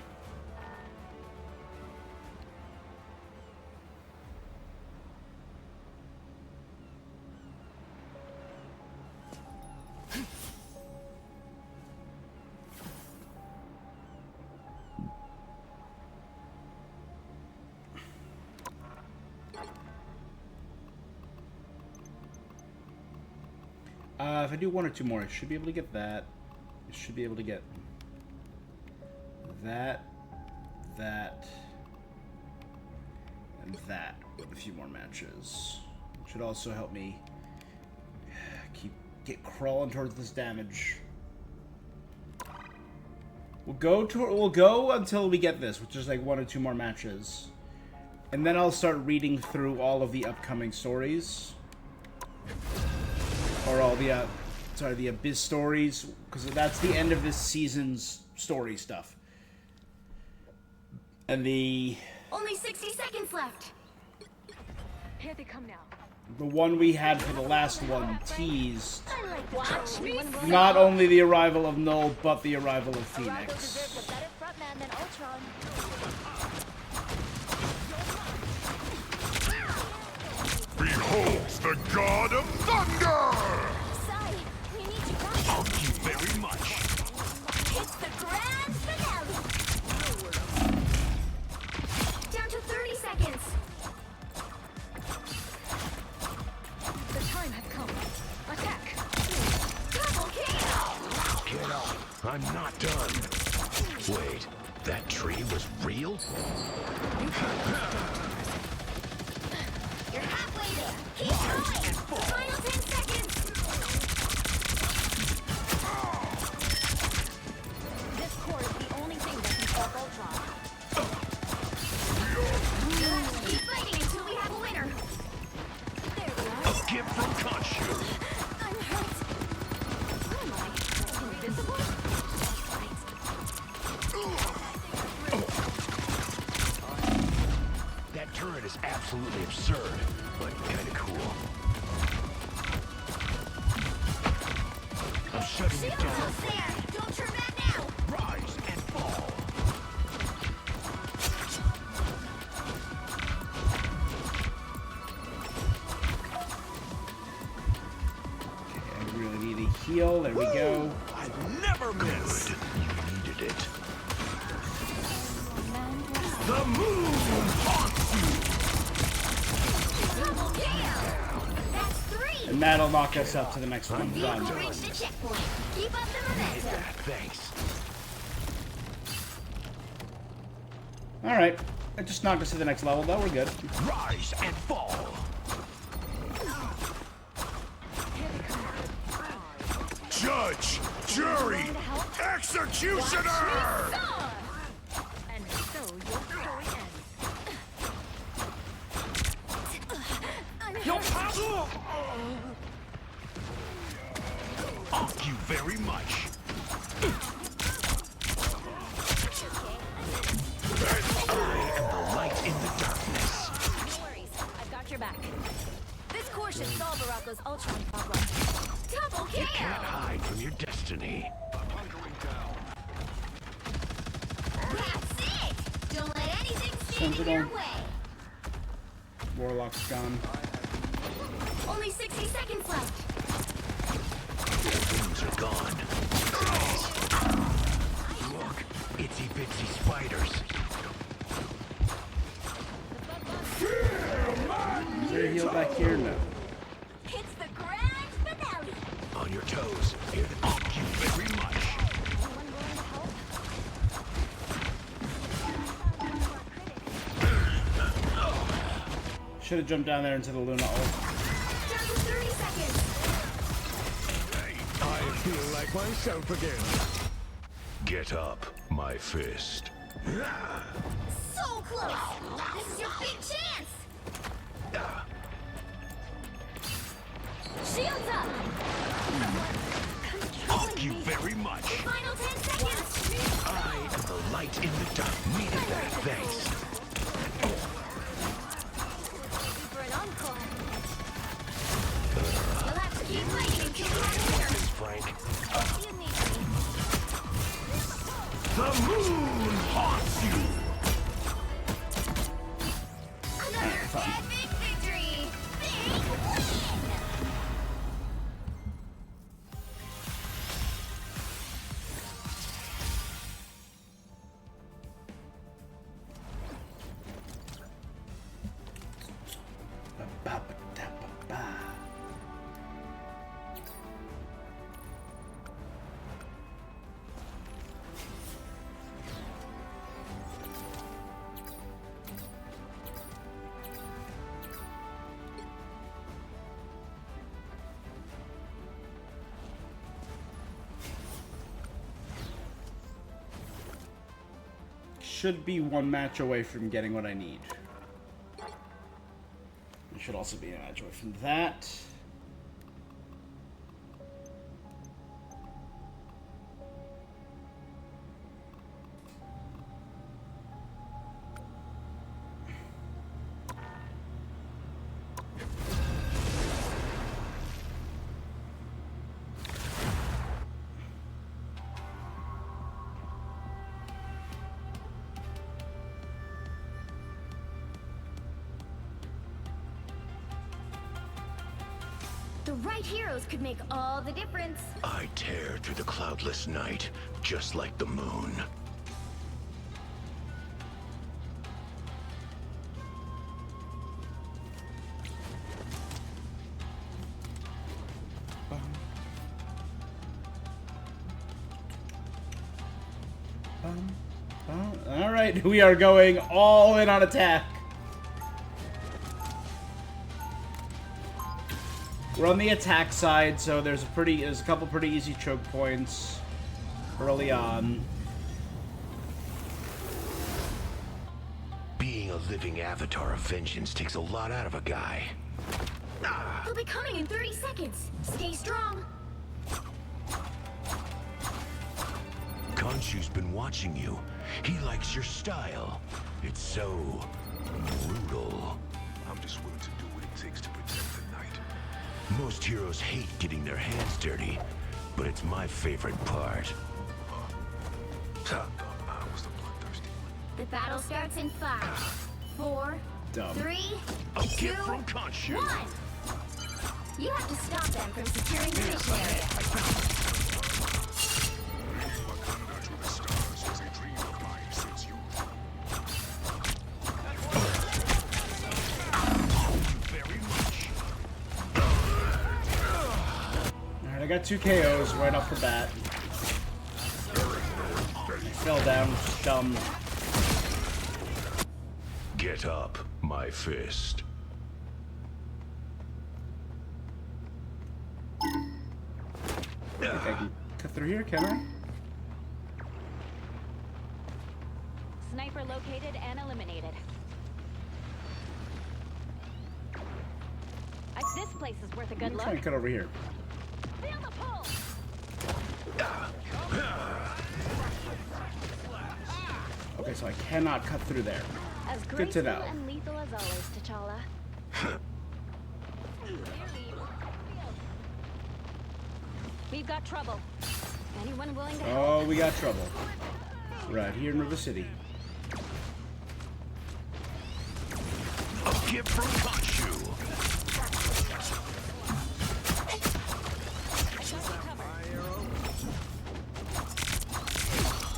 S1: If I do one or two more, I should be able to get that. I should be able to get that, that, and that with a few more matches. It should also help me get crawling towards this damage. We'll go until we get this, which is like one or two more matches. And then I'll start reading through all of the upcoming stories. Or all the, the Abyss stories, because that's the end of this season's story stuff. And
S2: Only 60 seconds left.
S9: Here they come now.
S1: The one we had for the last one teased
S2: Watch me.
S1: not only the arrival of Null, but the arrival of Phoenix.
S4: Behold the god of thunder!
S2: We need to rush.
S8: Thank you very much.
S2: It's the grand finale. Down to 30 seconds.
S9: The time has come. Attack!
S2: Double kill.
S7: Get up. I'm not done. Wait, that tree was real?
S2: You're halfway there. Keep going. The final 10 seconds.
S9: This core is the only thing that can stop Ultron.
S2: Keep fighting until we have a winner. There we are.
S7: A gift from Khonshu.
S2: I'm hurt.
S9: Where am I? Invisible?
S7: That turret is absolutely absurd, but kinda cool. I'm shutting it
S2: Shield
S7: down.
S2: almost there. Don't turn back now.
S7: Rise and fall.
S1: I really need a heal. There we go.
S8: I never miss.
S7: Good. You needed it.
S8: The moon haunts
S2: Double kill. That's 3.
S1: And that'll knock us up to the next one. Done.
S2: Vehicle reached the checkpoint. Keep up the momentum.
S7: Thanks.
S1: Alright. It just knocked us to the next level, though. We're good.
S7: Rise and fall.
S4: Judge, jury, executioner!
S9: And so your story ends.
S7: Thank you very much. I am the light in the darkness.
S9: No worries. I've got your back. This core should solve Baraka's Ultron problem.
S2: Double
S7: You can't
S2: kill.
S7: hide from your destiny.
S2: That's it. Don't let anything stand in
S1: Sensible.
S2: your way.
S1: Warlock's gone.
S2: Only 60 seconds left.
S7: Your wings are gone. Look, itsy bitsy spiders.
S1: Is there a heal back here? No.
S2: It's the grand finale.
S7: On your toes. Here, thank you very much.
S1: Should have jumped down there into the Luna ult.
S2: Down to 30 seconds.
S8: I feel like myself again.
S7: Get up, my fist.
S2: So close. This is your big chance. Shields up.
S7: Thank you very much.
S2: Final 10 seconds.
S7: I am the light in the dark. Needed that, thanks.
S2: For an encore. You'll have to keep fighting until you have a winner.
S7: Thanks, Frank.
S2: You need me.
S8: The moon haunts you.
S2: Another epic victory. Big win.
S1: should be one match away from getting what I need. I should also be a match away from that.
S2: The right heroes could make all the difference.
S7: I tear through the cloudless night, just like the moon.
S1: All right, we are going all in on attack. We're on the attack side, so there's a couple pretty easy choke points early on.
S7: Being a living avatar of vengeance takes a lot out of a guy.
S2: They'll be coming in 30 seconds. Stay strong.
S7: Khonshu's been watching you. He likes your style. It's so brutal.
S4: I'm just willing to do what it takes to protect the night.
S7: Most heroes hate getting their hands dirty, but it's my favorite part.
S4: I was the bloodthirsty one.
S2: The battle starts in 5, 4,
S1: Dumb.
S2: 3,
S7: A
S2: 2,
S7: gift from Khonshu.
S2: 1. You have to stop them from securing the mission area.
S4: Wakanda to the stars was a dream of mine since youth.
S7: Very much.
S1: Alright, I got 2 KOs right off the bat. Fell down, dumb.
S7: Get up, my fist.
S1: I think I can cut through here, can I?
S10: Sniper located and eliminated. This place is worth a good
S1: I'm
S10: look.
S1: trying to cut over here.
S10: Feel the pull.
S1: Okay, so I cannot cut through there.
S10: As
S1: Good to know.
S10: and lethal as always, T'Challa. We've got trouble. Anyone willing to help?
S1: Oh, we got trouble. Right here in River City.
S7: A gift from Khonshu.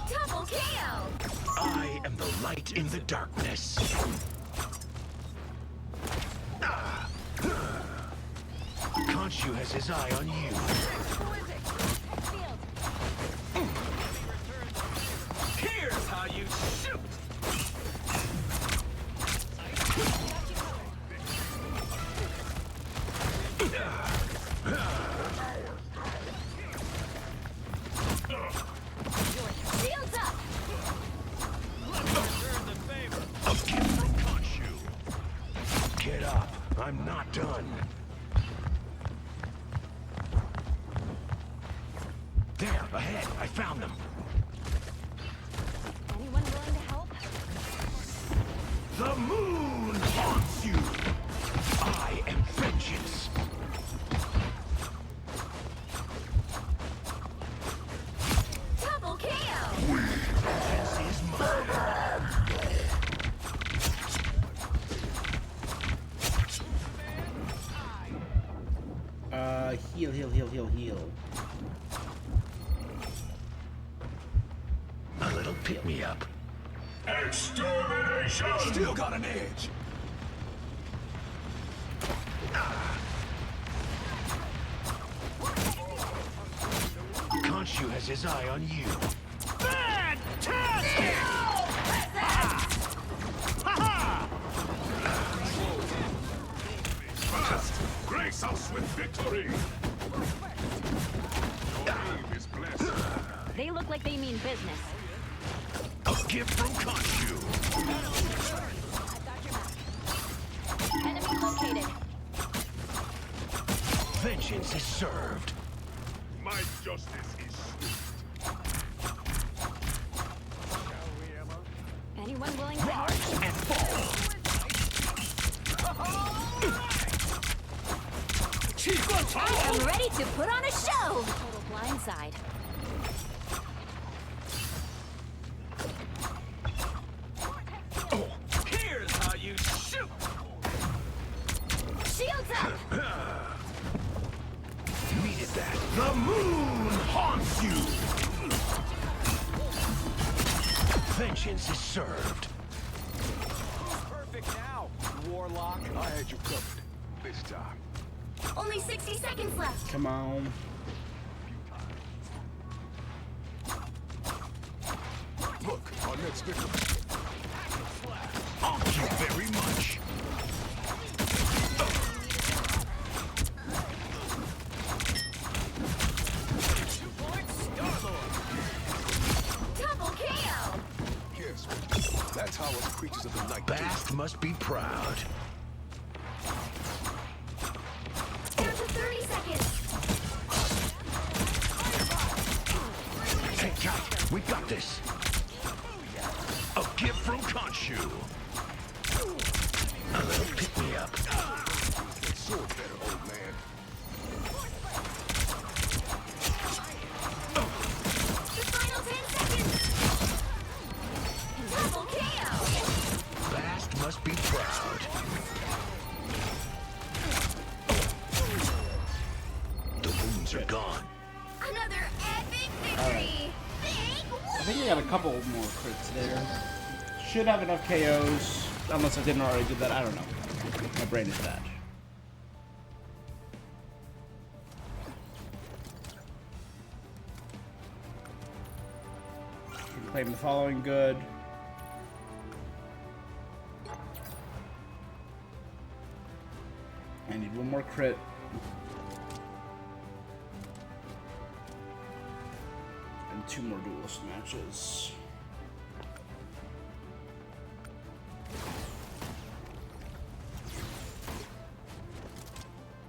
S2: Double KO!
S7: I am the light in the darkness. Khonshu has his eye on you.
S6: Here's how you shoot!
S2: Shields up!
S7: A gift from Khonshu. Get up. I'm not done. There, ahead. I found them.
S10: Anyone willing to help?
S7: The moon haunts you. I am vengeance.
S2: Double KO!
S7: This is mine.
S1: Heal, heal, heal, heal, heal.
S7: A little pick-me-up.
S4: Extermination! Still got an edge.
S7: Khonshu has his eye on you.
S4: Grace us with victory. Your name is blessed.
S10: They look like they mean business.
S7: A gift from Khonshu.
S10: Enemy located.
S7: Vengeance is served.
S4: My justice is swift.
S10: Anyone willing to help?
S7: Rise and fall.
S2: I'm ready to put on a show!
S10: Total blindside.
S6: Here's how you shoot!
S2: Shields up!
S7: Needed that. The moon haunts you. Vengeance is served.
S5: Perfect now, Warlock.
S4: I had you covered. This time.
S2: Only 60 seconds left.
S1: Come on.
S4: Look, our next victim.
S7: Thank you very much.
S2: Double KO!
S4: Yes, that's how us creatures of the night.
S7: Bast must be proud.
S2: Down to 30 seconds.
S7: Hang tight. We got this. A gift from Khonshu. A little pick-me-up.
S4: Sword better, old man.
S2: The final 10 seconds. Double KO!
S7: Bast must be proud. The wounds are gone.
S2: Another epic victory! Big
S1: I think I got a couple more crits there. Should have enough KOs, unless I didn't already do that. I don't know. My brain is bad. Claim the following good. I need one more crit. And 2 more duelist matches.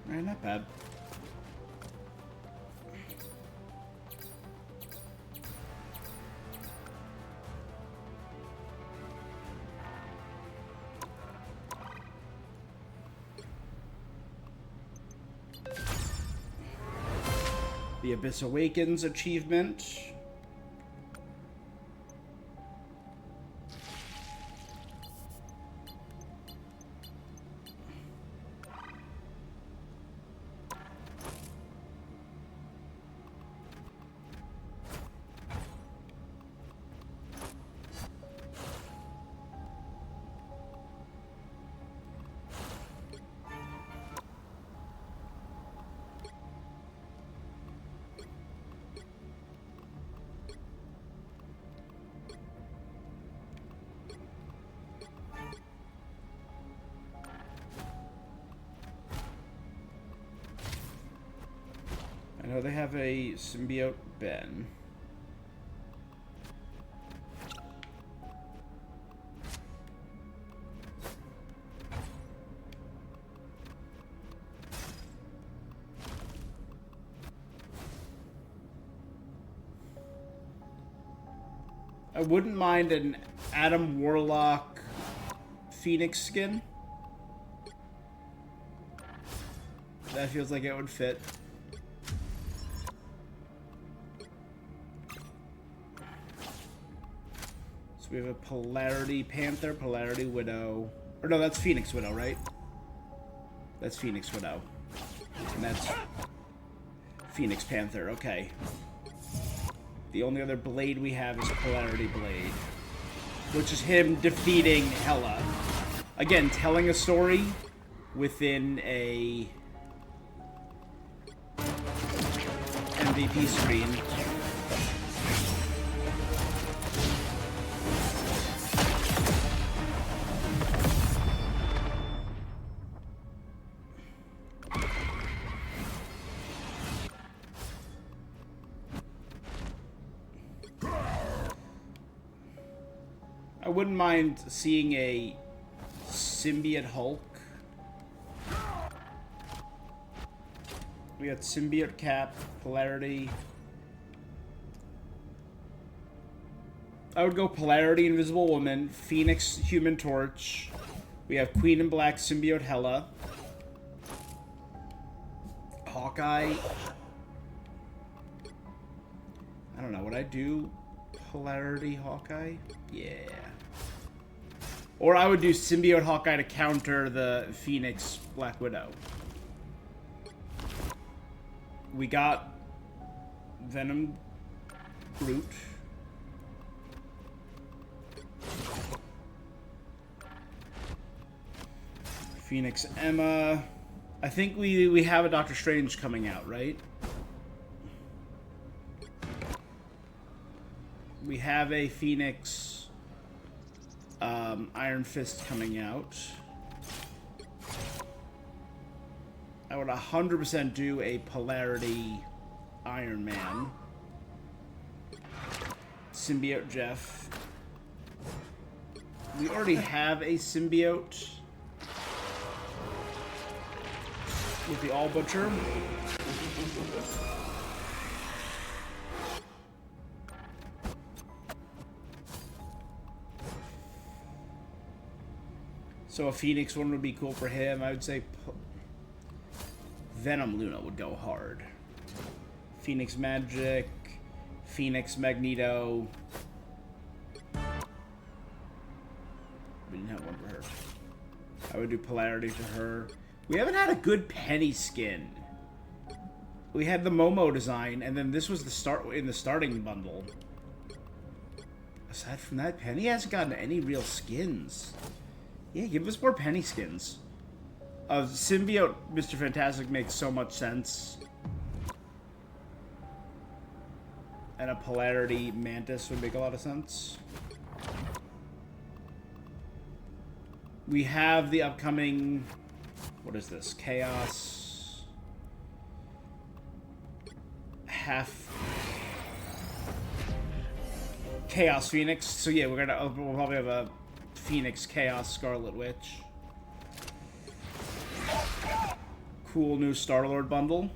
S1: Alright, not bad. The Abyss Awakens achievement. I know they have a symbiote Ben. I wouldn't mind an Adam Warlock Phoenix skin. That feels like it would fit. So we have a Polarity Panther, Polarity Widow. Or no, that's Phoenix Widow, right? That's Phoenix Widow. And that's Phoenix Panther, okay. The only other blade we have is Polarity Blade, which is him defeating Hela. Again, telling a story within a MVP screen. wouldn't mind seeing a symbiote Hulk. We got symbiote Cap, Polarity. I would go Polarity, Invisible Woman, Phoenix, Human Torch. We have Queen in Black, symbiote Hela. Hawkeye. I don't know, would I do Polarity Hawkeye? Yeah. Or I would do symbiote Hawkeye to counter the Phoenix Black Widow. We got Venom Groot. Phoenix Emma. I think we have a Doctor Strange coming out, right? We have a Phoenix Iron Fist coming out. I would 100% do a Polarity Iron Man. Symbiote Jeff. We already have a symbiote with the All Butcher. So a Phoenix one would be cool for him. I would say Venom Luna would go hard. Phoenix Magic, Phoenix Magneto. We didn't have one for her. I would do Polarity for her. We haven't had a good Penny skin. We had the Momo design, and then this was the starting bundle. Aside from that, Penny hasn't gotten any real skins. Yeah, give us more Penny skins. Symbiote Mr. Fantastic makes so much sense. And a Polarity Mantis would make a lot of sense. We have the upcoming... What is this? Chaos... Chaos Phoenix. So yeah, we'll probably have a Phoenix Chaos Scarlet Witch. Cool new Star-Lord bundle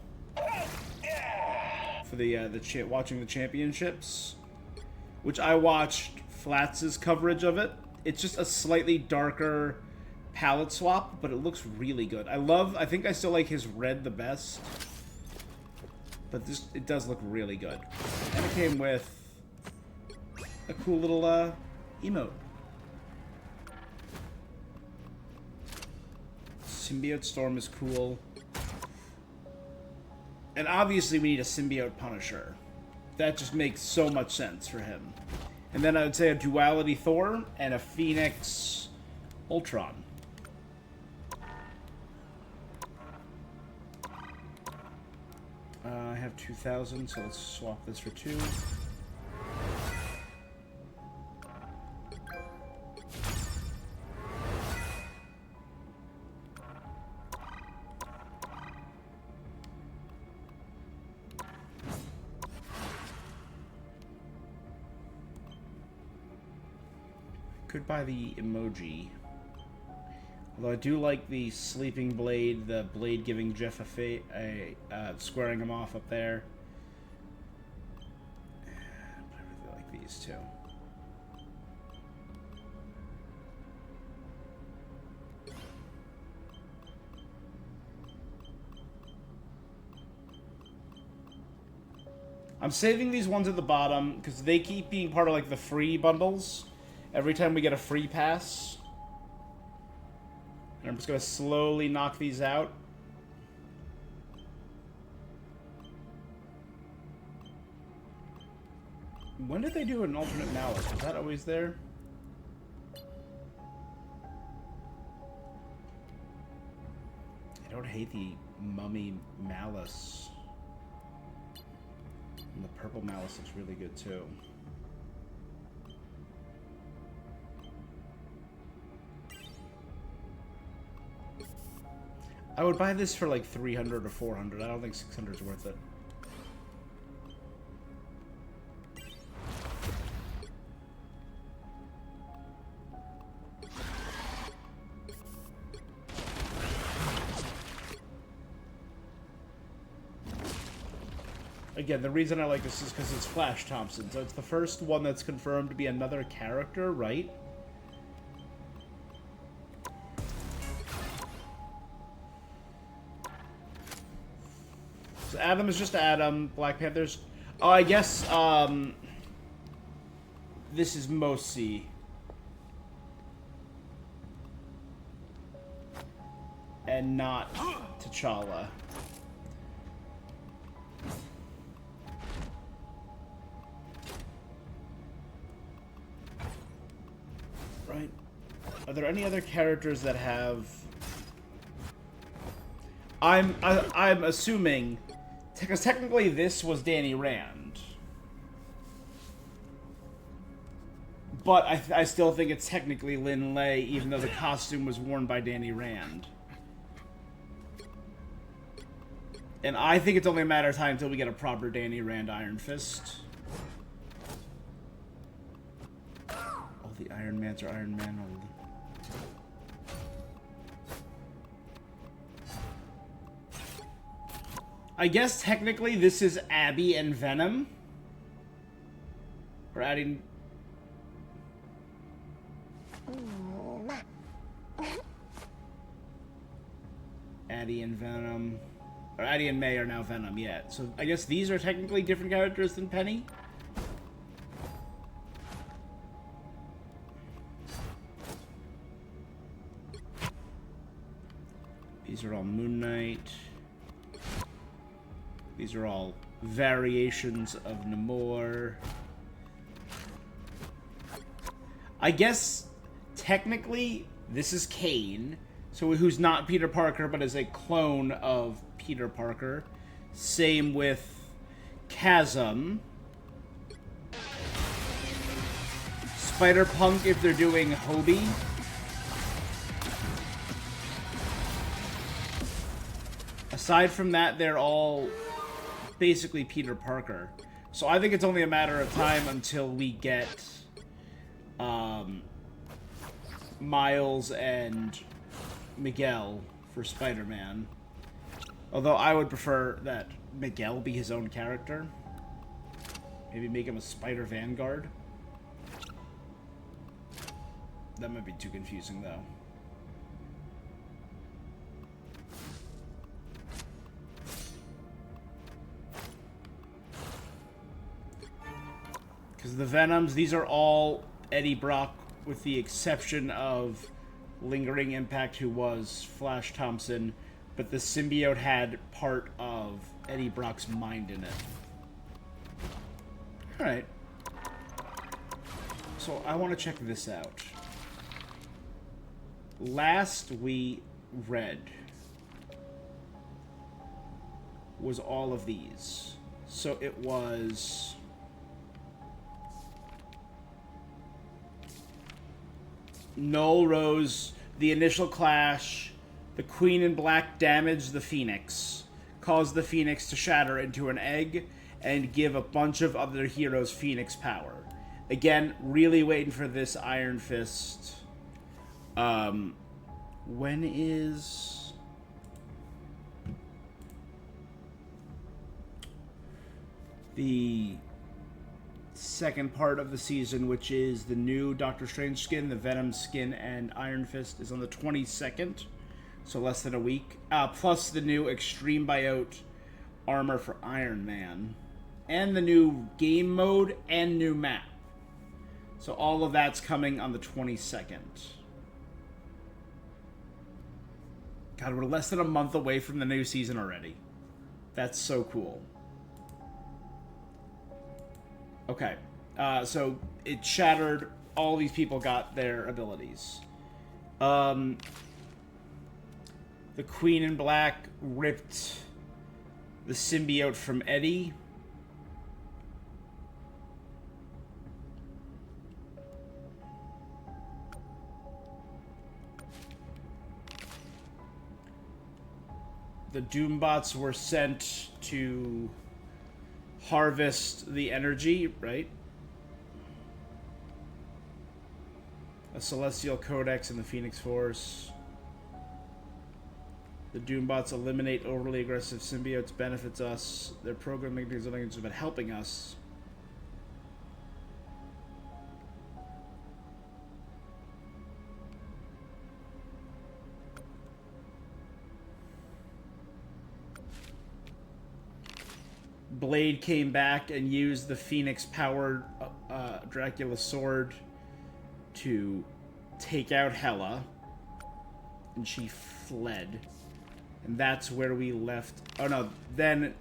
S1: for the watching the championships, which I watched Flats's coverage of it. It's just a slightly darker palette swap, but it looks really good. I think I still like his red the best, but it does look really good. And it came with a cool little emote. Symbiote Storm is cool. And obviously we need a Symbiote Punisher. That just makes so much sense for him. And then I would say a Duality Thor and a Phoenix Ultron. I have 2,000, so let's swap this for 2. Could buy the emoji. Although I do like the Sleeping Blade, the blade giving Jeff squaring him off up there. But I really like these two. I'm saving these ones at the bottom because they keep being part of like the free bundles. Every time we get a free pass. And I'm just going to slowly knock these out. When did they do an alternate Malice? Was that always there? I don't hate the Mummy Malice. And the purple Malice looks really good too. I would buy this for like 300 or 400. I don't think 600 is worth it. Again, the reason I like this is because it's Flash Thompson, so it's the first one that's confirmed to be another character, right? So Adam is just Adam. Black Panther's... Oh, I guess, this is Mosi. And not T'Challa. Right. Are there any other characters that have... I'm assuming... Because technically this was Danny Rand. But I still think it's technically Lin Lei, even though the costume was worn by Danny Rand. And I think it's only a matter of time until we get a proper Danny Rand Iron Fist. All the Iron Mans are Iron Man. I guess technically this is Abby and Venom. We're adding... Addie and Venom... Or Addie and May are now Venom, yeah. So I guess these are technically different characters than Penny. These are all Moon Knight. These are all variations of Namor. I guess technically this is Kane, so who's not Peter Parker but is a clone of Peter Parker. Same with Chasm. Spider-Punk if they're doing Hobie. Aside from that, they're all basically Peter Parker. So I think it's only a matter of time until we get Miles and Miguel for Spider-Man. Although I would prefer that Miguel be his own character. Maybe make him a Spider Vanguard. That might be too confusing, though. Because the Venoms, these are all Eddie Brock, with the exception of Lingering Impact, who was Flash Thompson, but the symbiote had part of Eddie Brock's mind in it. Alright. So I want to check this out. Last we read was all of these. So it was... Null Rose, the initial clash, the Queen in Black damaged the Phoenix, caused the Phoenix to shatter into an egg, and give a bunch of other heroes Phoenix power. Again, really waiting for this Iron Fist. When is... the second part of the season, which is the new Doctor Strange skin, the Venom skin, and Iron Fist, is on the 22nd, so less than a week. Plus the new Extreme Biote armor for Iron Man, and the new game mode and new map. So all of that's coming on the 22nd. God, we're less than a month away from the new season already. That's so cool. Okay, so it shattered. All these people got their abilities. The Queen in Black ripped the symbiote from Eddie. The Doombots were sent to harvest the energy, right? A Celestial Codex in the Phoenix Force. The Doombots eliminate overly aggressive symbiotes, benefits us. Their programming is nothing about helping us. Blade came back and used the Phoenix-powered Dracula sword to take out Hela, and she fled. And that's where we left. Oh no, then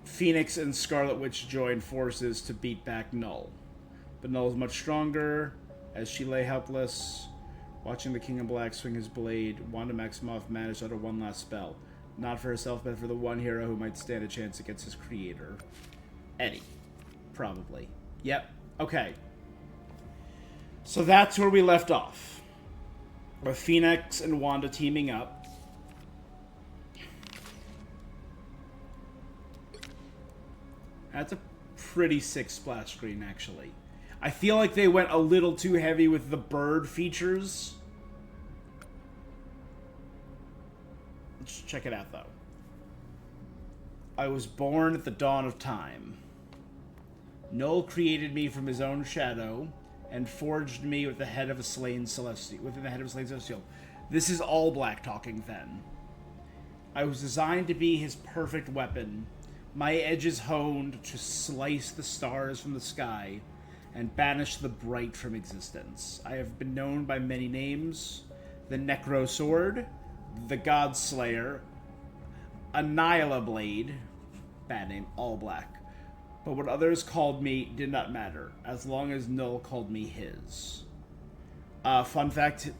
S1: Phoenix and Scarlet Witch joined forces to beat back Null. But Null is much stronger as she lay helpless. Watching the King in Black swing his blade, Wanda Maximoff managed to utter one last spell. Not for herself, but for the one hero who might stand a chance against his creator. Eddie. Probably. Yep. Okay. So that's where we left off. With Phoenix and Wanda teaming up. That's a pretty sick splash screen, actually. I feel like they went a little too heavy with the bird features. Let's check it out, though. I was born at the dawn of time. Null created me from his own shadow and forged me with the head of a slain celestial. Within the head of a slain celestial. This is all Black talking then. I was designed to be his perfect weapon. My edges honed to slice the stars from the sky and banish the bright from existence. I have been known by many names: the Necro Sword, the God Slayer, Annihila Blade, bad name, all Black. But what others called me did not matter, as long as Null called me his. Fun fact,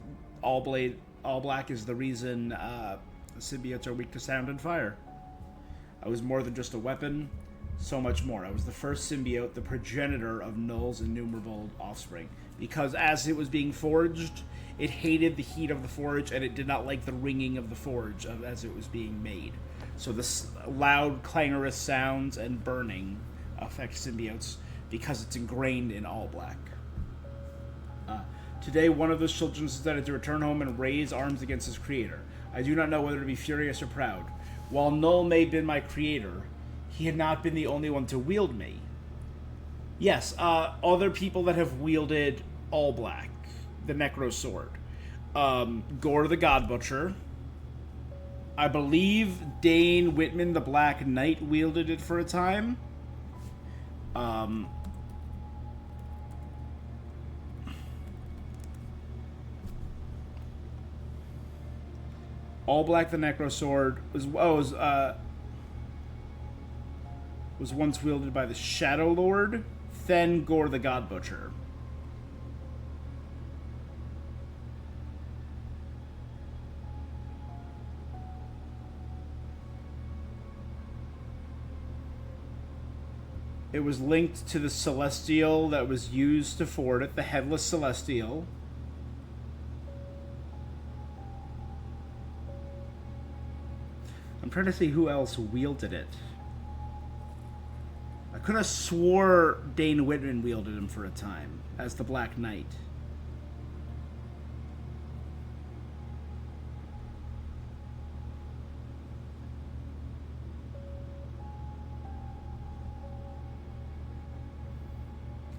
S1: all Black is the reason symbiotes are weak to sound and fire. I was more than just a weapon, so much more. I was the first symbiote, the progenitor of Null's innumerable offspring. Because as it was being forged, it hated the heat of the forge, and it did not like the ringing of the forge as it was being made. So the loud, clangorous sounds and burning affect symbiotes because it's ingrained in all Black. Today, one of those children decided to return home and raise arms against his creator. I do not know whether to be furious or proud. While Null may have been my creator, he had not been the only one to wield me. Yes, other people that have wielded all Black, the Necro Sword. Gore the God Butcher. I believe Dane Whitman the Black Knight wielded it for a time. All Black the Necro Sword was once wielded by the Shadow Lord, then Gore the God Butcher. It was linked to the Celestial that was used to forge it, the Headless Celestial. I'm trying to see who else wielded it. I could have swore Dane Whitman wielded him for a time as the Black Knight.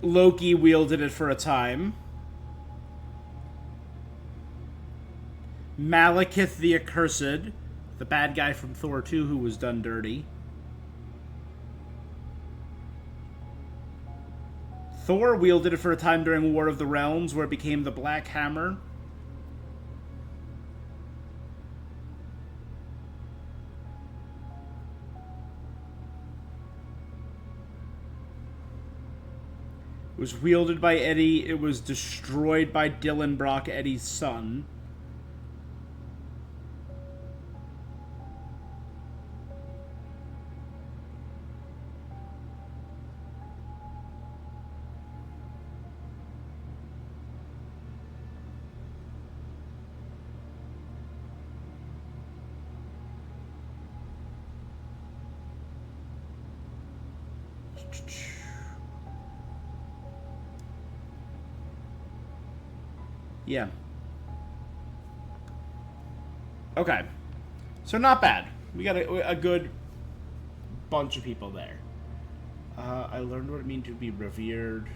S1: Loki wielded it for a time. Malekith the Accursed, the bad guy from Thor 2 who was done dirty. Thor wielded it for a time during War of the Realms, where it became the Black Hammer. It was wielded by Eddie. It was destroyed by Dylan Brock, Eddie's son. Yeah. Okay. So not bad. We got a good bunch of people there. I learned what it meant to be revered.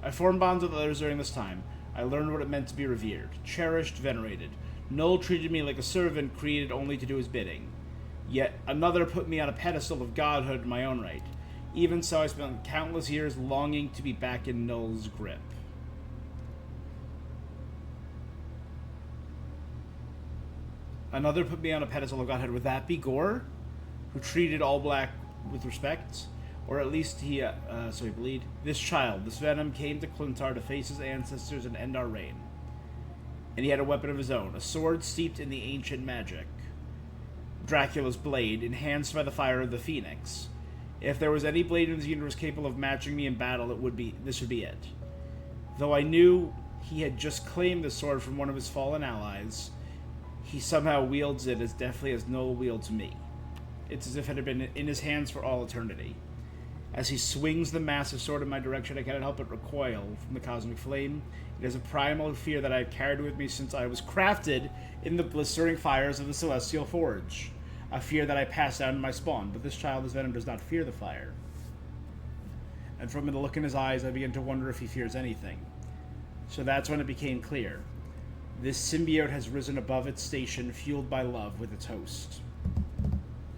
S1: I formed bonds with others during this time. I learned what it meant to be revered, cherished, venerated. Null treated me like a servant created only to do his bidding. Yet another put me on a pedestal of godhood in my own right. Even so, I spent countless years longing to be back in Null's grip. Another put me on a pedestal of godhood. Would that be Gore? Who treated all black with respect? Or at least he believed. This child, this Venom, came to Clintar to face his ancestors and end our reign. And he had a weapon of his own, a sword steeped in the ancient magic. Dracula's blade, enhanced by the fire of the Phoenix. If there was any blade in this universe capable of matching me in battle, this would be it. Though I knew he had just claimed the sword from one of his fallen allies, he somehow wields it as deftly as Null wields me. It's as if it had been in his hands for all eternity. As he swings the massive sword in my direction, I cannot help but recoil from the cosmic flame. It is a primal fear that I have carried with me since I was crafted in the blistering fires of the Celestial Forge. A fear that I passed down to my spawn, but this childless Venom does not fear the fire. And from the look in his eyes, I begin to wonder if he fears anything. So that's when it became clear. This symbiote has risen above its station, fueled by love with its host.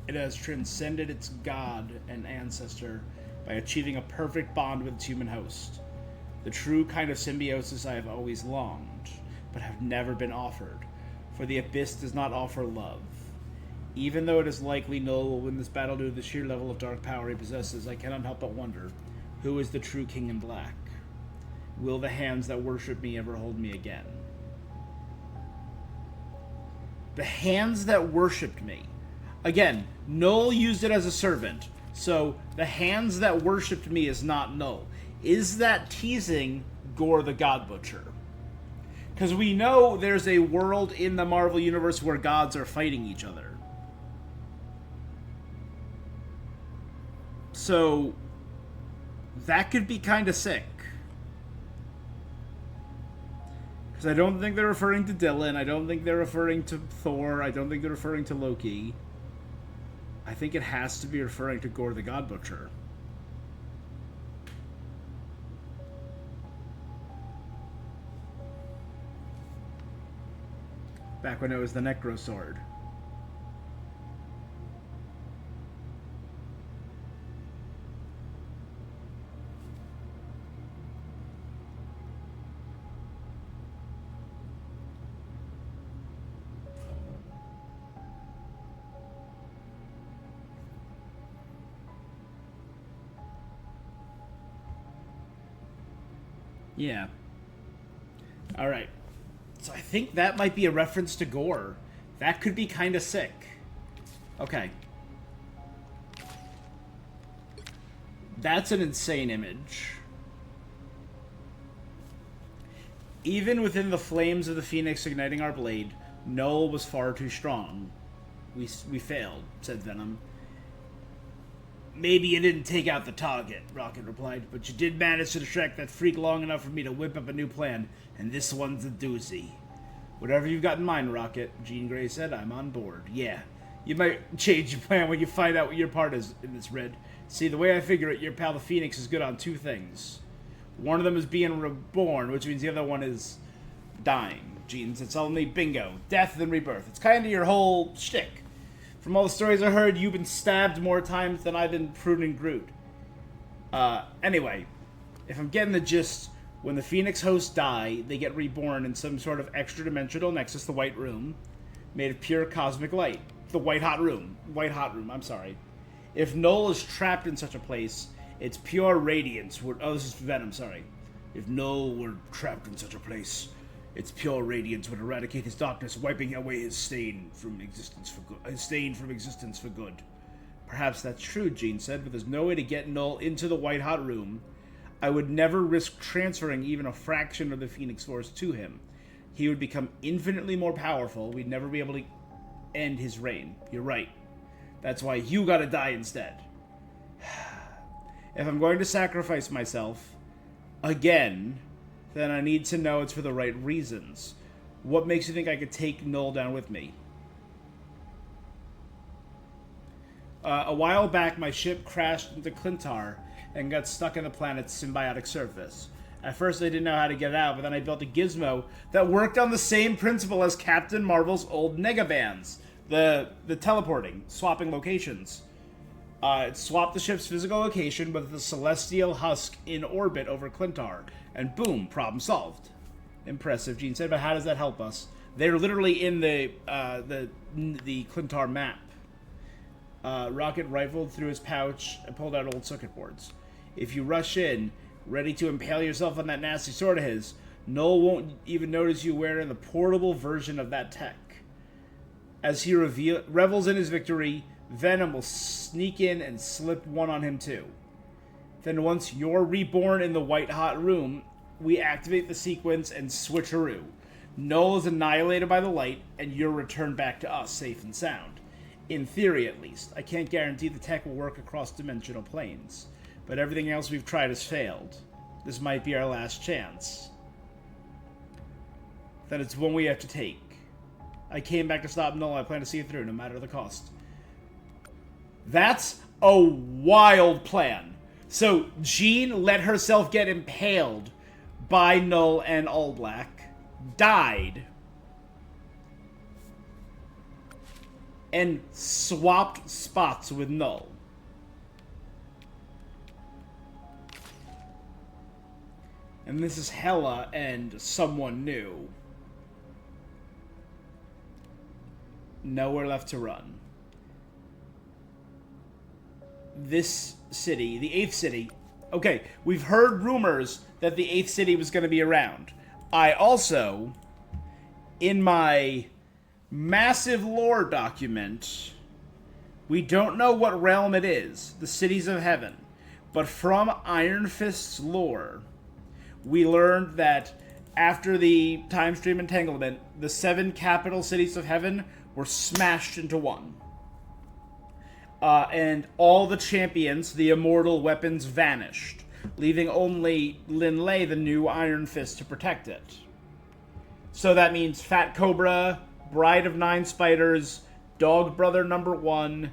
S1: It has transcended its god and ancestor by achieving a perfect bond with its human host. The true kind of symbiosis I have always longed, but have never been offered, for the Abyss does not offer love. Even though it is likely Null will win this battle due to the sheer level of dark power he possesses, I cannot help but wonder, who is the true King in Black? Will the hands that worship me ever hold me again? The hands that worshipped me. Again, Null used it as a servant, so the hands that worshipped me is not Null. Is that teasing Gore the God Butcher? Because we know there's a world in the Marvel Universe where gods are fighting each other. So, that could be kind of sick. Because I don't think they're referring to Dylan, I don't think they're referring to Thor, I don't think they're referring to Loki. I think it has to be referring to Gore the God Butcher. Back when it was the Necro Sword. Yeah. Alright. So I think that might be a reference to Gore. That could be kind of sick. Okay. That's an insane image. Even within the flames of the Phoenix igniting our blade, Null was far too strong. We failed, said Venom. Maybe you didn't take out the target, Rocket replied, but you did manage to distract that freak long enough for me to whip up a new plan, and this one's a doozy. Whatever you've got in mind, Rocket, Jean Grey said, I'm on board. Yeah, you might change your plan when you find out what your part is in this, Red. See, the way I figure it, your pal the Phoenix is good on two things. One of them is being reborn, which means the other one is dying. Jean said, it's only bingo, death and rebirth. It's kind of your whole shtick. From all the stories I heard, you've been stabbed more times than I've been pruning Groot. Anyway, if I'm getting the gist, when the Phoenix hosts die, they get reborn in some sort of extra-dimensional nexus, the White Room, made of pure cosmic light. The White Hot Room. White Hot Room, I'm sorry. If Null is trapped in such a place, its pure radiance would... Oh, this is Venom, sorry. If Null were trapped in such a place, its pure radiance would eradicate his darkness, wiping away his stain from existence for good. Perhaps that's true, Jean said, but there's no way to get Null into the White Hot Room. I would never risk transferring even a fraction of the Phoenix Force to him. He would become infinitely more powerful. We'd never be able to end his reign. You're right. That's why you gotta die instead. If I'm going to sacrifice myself, again, then I need to know it's for the right reasons. What makes you think I could take Null down with me? A while back, my ship crashed into Clintar and got stuck in the planet's symbiotic surface. At first, I didn't know how to get out, but then I built a gizmo that worked on the same principle as Captain Marvel's old Negabands. The teleporting, swapping locations. It swapped the ship's physical location with the celestial husk in orbit over Clintar, and boom, problem solved. Impressive, Gene said, but how does that help us? They're literally in the Clintar map. Rocket rifled through his pouch and pulled out old circuit boards. If you rush in, ready to impale yourself on that nasty sword of his, Null won't even notice you wearing the portable version of that tech. As he revels in his victory, Venom will sneak in and slip one on him too. Then once you're reborn in the white-hot room, we activate the sequence and switcheroo. Null is annihilated by the light, and you're returned back to us, safe and sound. In theory, at least. I can't guarantee the tech will work across dimensional planes, but everything else we've tried has failed. This might be our last chance. Then it's one we have to take. I came back to stop Null, I plan to see it through, no matter the cost. That's a wild plan. So, Jean let herself get impaled by Null and All Black, died, and swapped spots with Null. And this is Hela and someone new. Nowhere left to run. This city, the 8th city... Okay, we've heard rumors that the 8th city was going to be around. I also, in my massive lore document, we don't know what realm it is, the cities of heaven. But from Iron Fist's lore, we learned that after the time stream entanglement, the 7 capital cities of heaven were smashed into one. And all the champions, the immortal weapons, vanished, leaving only Linley, the new Iron Fist, to protect it. So that means Fat Cobra, Bride of 9 Spiders, Dog Brother number 1,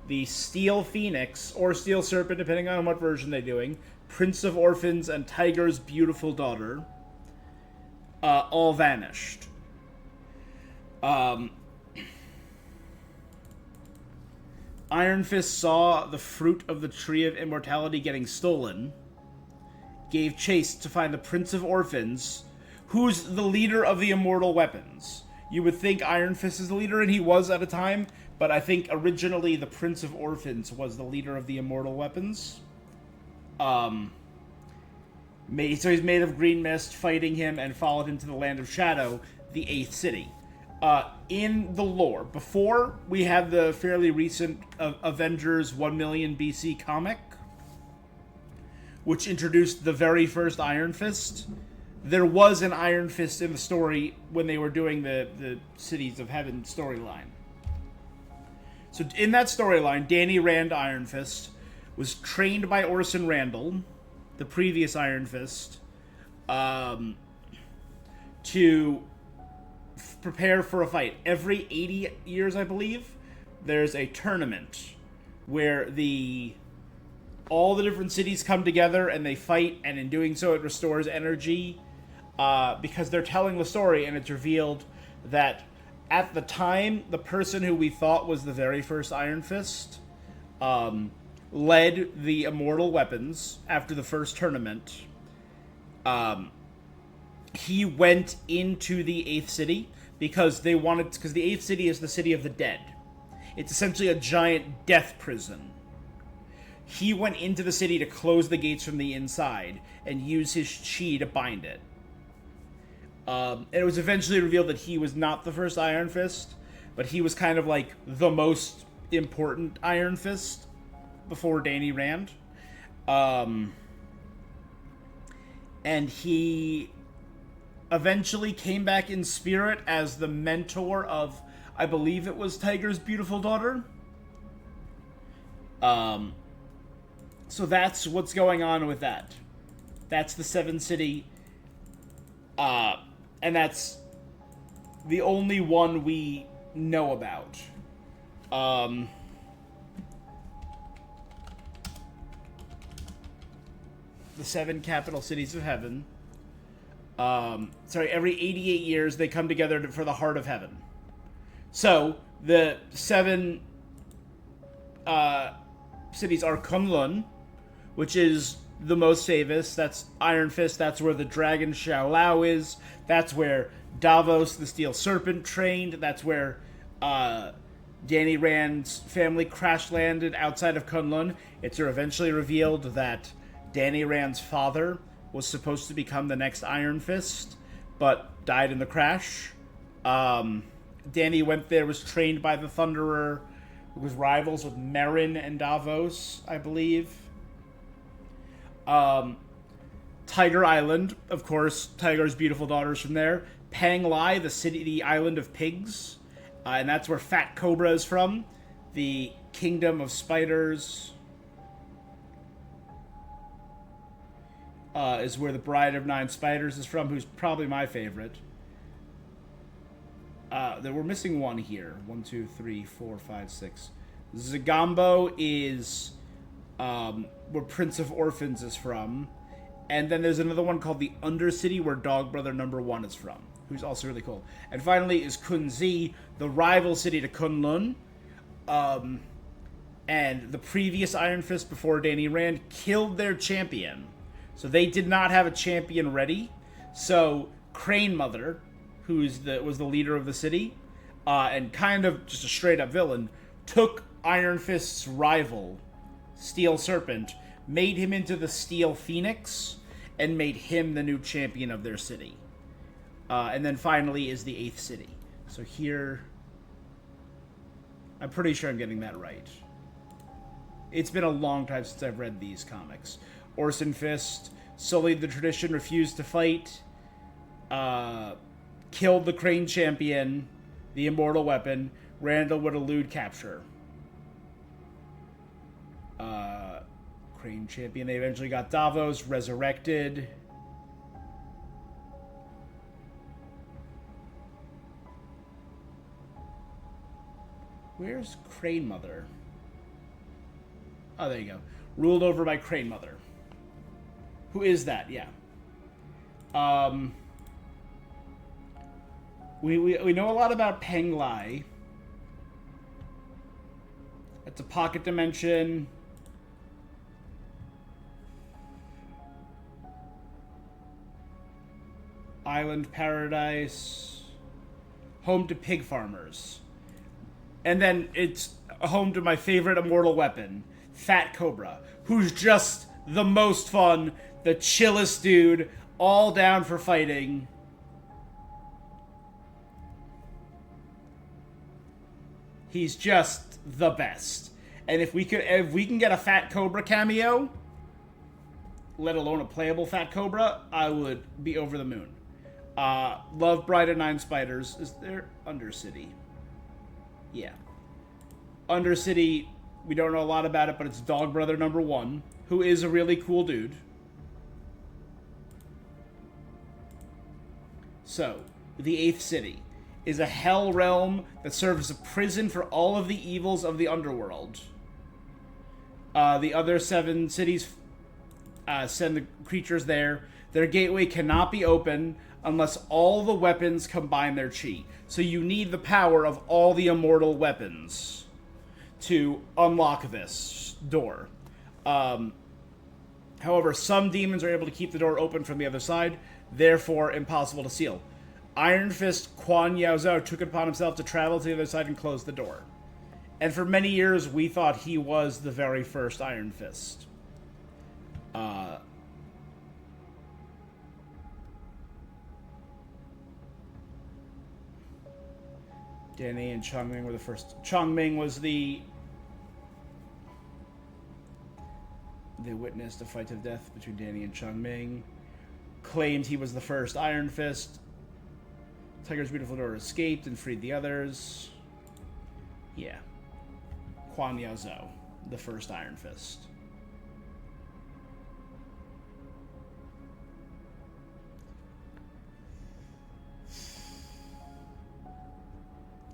S1: the Steel Phoenix, or Steel Serpent, depending on what version they're doing, Prince of Orphans, and Tiger's beautiful daughter, all vanished. Iron Fist saw the fruit of the Tree of Immortality getting stolen, gave chase to find the Prince of Orphans, who's the leader of the immortal weapons. You would think Iron Fist is the leader, and he was at a time, but I think originally the Prince of Orphans was the leader of the immortal weapons. So he's made of green mist, fighting him, and followed him to the Land of Shadow, the 8th city. In the lore, before we had the fairly recent Avengers 1 million BC comic, which introduced the very first Iron Fist, there was an Iron Fist in the story when they were doing the Cities of Heaven storyline. So in that storyline, Danny Rand Iron Fist was trained by Orson Randall, the previous Iron Fist, to prepare for a fight. Every 80 years, I believe, there's a tournament where all the different cities come together and they fight, and in doing so it restores energy, because they're telling the story, and it's revealed that at the time, the person who we thought was the very first Iron Fist led the immortal weapons after the first tournament. He went into the 8th city because the 8th city is the city of the dead. It's essentially a giant death prison. He went into the city to close the gates from the inside and use his chi to bind it. And it was eventually revealed that he was not the first Iron Fist, but he was kind of like the most important Iron Fist before Danny Rand. And he eventually came back in spirit as the mentor of, I believe it was Tiger's beautiful daughter. So that's what's going on with that. That's the 7 city, and that's the only one we know about. the 7 capital cities of heaven. Every 88 years they come together for the heart of heaven. So the 7 cities are Kunlun, which is the most famous. That's Iron Fist. That's where the dragon Xiao is. That's where Davos, the Steel Serpent, trained. That's where Danny Rand's family crash landed outside of Kunlun. It's eventually revealed that Danny Rand's father was supposed to become the next Iron Fist, but died in the crash. Danny went there, was trained by the Thunderer, who was rivals with Merrin and Davos, I believe. Tiger Island, of course, Tiger's beautiful daughter's from there. Pang Lai, the island of pigs. And that's where Fat Cobra is from. The kingdom of spiders is where the Bride of Nine Spiders is from, who's probably my favorite. We're missing one here. 1, 2, 3, 4, 5, 6. Zagambo is where Prince of Orphans is from. And then there's another one called the Undercity, where Dog Brother number 1 is from, who's also really cool. And finally is Kunzi, the rival city to Kunlun. And the previous Iron Fist before Danny Rand killed their champion. So they did not have a champion ready. So Crane Mother, who was the leader of the city, and kind of just a straight up villain, took Iron Fist's rival, Steel Serpent, made him into the Steel Phoenix, and made him the new champion of their city. And then finally is the 8th city. So here, I'm pretty sure I'm getting that right. It's been a long time since I've read these comics. Orson Fist sullied the tradition, refused to fight, killed the Crane champion, the immortal weapon. Randall would elude capture. Crane champion. They eventually got Davos resurrected. Where's Crane Mother? Oh, there you go. Ruled over by Crane Mother. Who is that? Yeah. We know a lot about Peng Lai. It's a pocket dimension. Island paradise. Home to pig farmers. And then it's home to my favorite immortal weapon, Fat Cobra, who's just the most fun, the chillest dude, all down for fighting. He's just the best. And if we can get a Fat Cobra cameo, let alone a playable Fat Cobra, I would be over the moon. Love Bride of Nine Spiders. Is there Undercity? Yeah. Undercity, we don't know a lot about it, but it's Dog Brother number 1, who is a really cool dude. So, the 8th city is a hell realm that serves as a prison for all of the evils of the underworld. The other 7 cities send the creatures there. Their gateway cannot be open unless all the weapons combine their chi. So you need the power of all the immortal weapons to unlock this door. However, some demons are able to keep the door open from the other side, therefore impossible to seal. Iron Fist Quan Yao Zhao took it upon himself to travel to the other side and close the door. And for many years, we thought he was the very first Iron Fist. Danny and Chongming were the first. Chongming was the... They witnessed a fight to the death between Danny and Chongming. Claimed he was the first Iron Fist. Tiger's beautiful daughter escaped and freed the others. Yeah. Quan Yao Zhou, the first Iron Fist.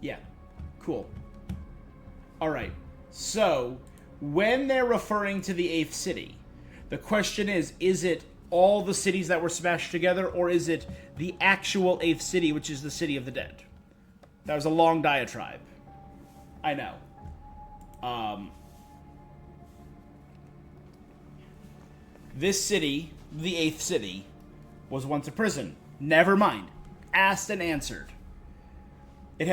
S1: Yeah. Cool. Alright. So, when they're referring to the 8th city, The question is it all the cities that were smashed together, or is it the actual 8th city, which is the City of the Dead? That was a long diatribe. I know. This city, the 8th city, was once a prison. Never mind. Asked and answered. It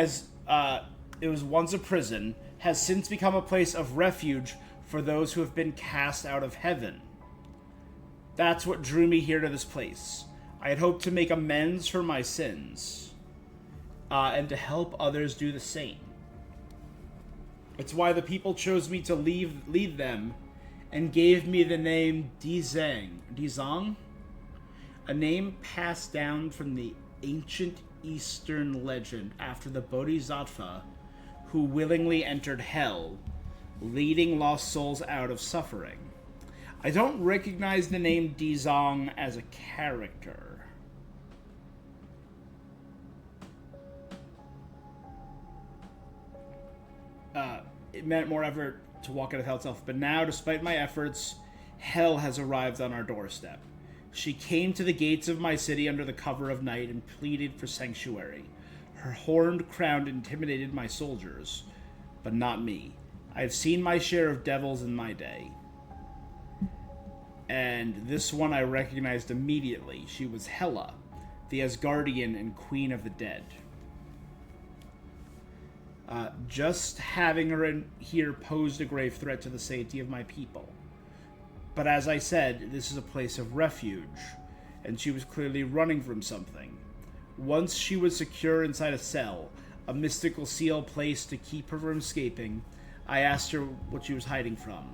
S1: was once a prison, has since become a place of refuge for those who have been cast out of heaven. That's what drew me here to this place. I had hoped to make amends for my sins, and to help others do the same. It's why the people chose me to lead them, and gave me the name Dizang, a name passed down from the ancient Eastern legend after the Bodhisattva who willingly entered hell, leading lost souls out of suffering. I don't recognize the name Dizang as a character. It meant more effort to walk out of hell itself, but now, despite my efforts, hell has arrived on our doorstep. She came to the gates of my city under the cover of night and pleaded for sanctuary. Her horned crown intimidated my soldiers, but not me. I have seen my share of devils in my day. And this one I recognized immediately. She was Hela, the Asgardian and Queen of the Dead. Just having her in here posed a grave threat to the safety of my people. But as I said, this is a place of refuge, and she was clearly running from something. Once she was secure inside a cell, a mystical seal placed to keep her from escaping, I asked her what she was hiding from.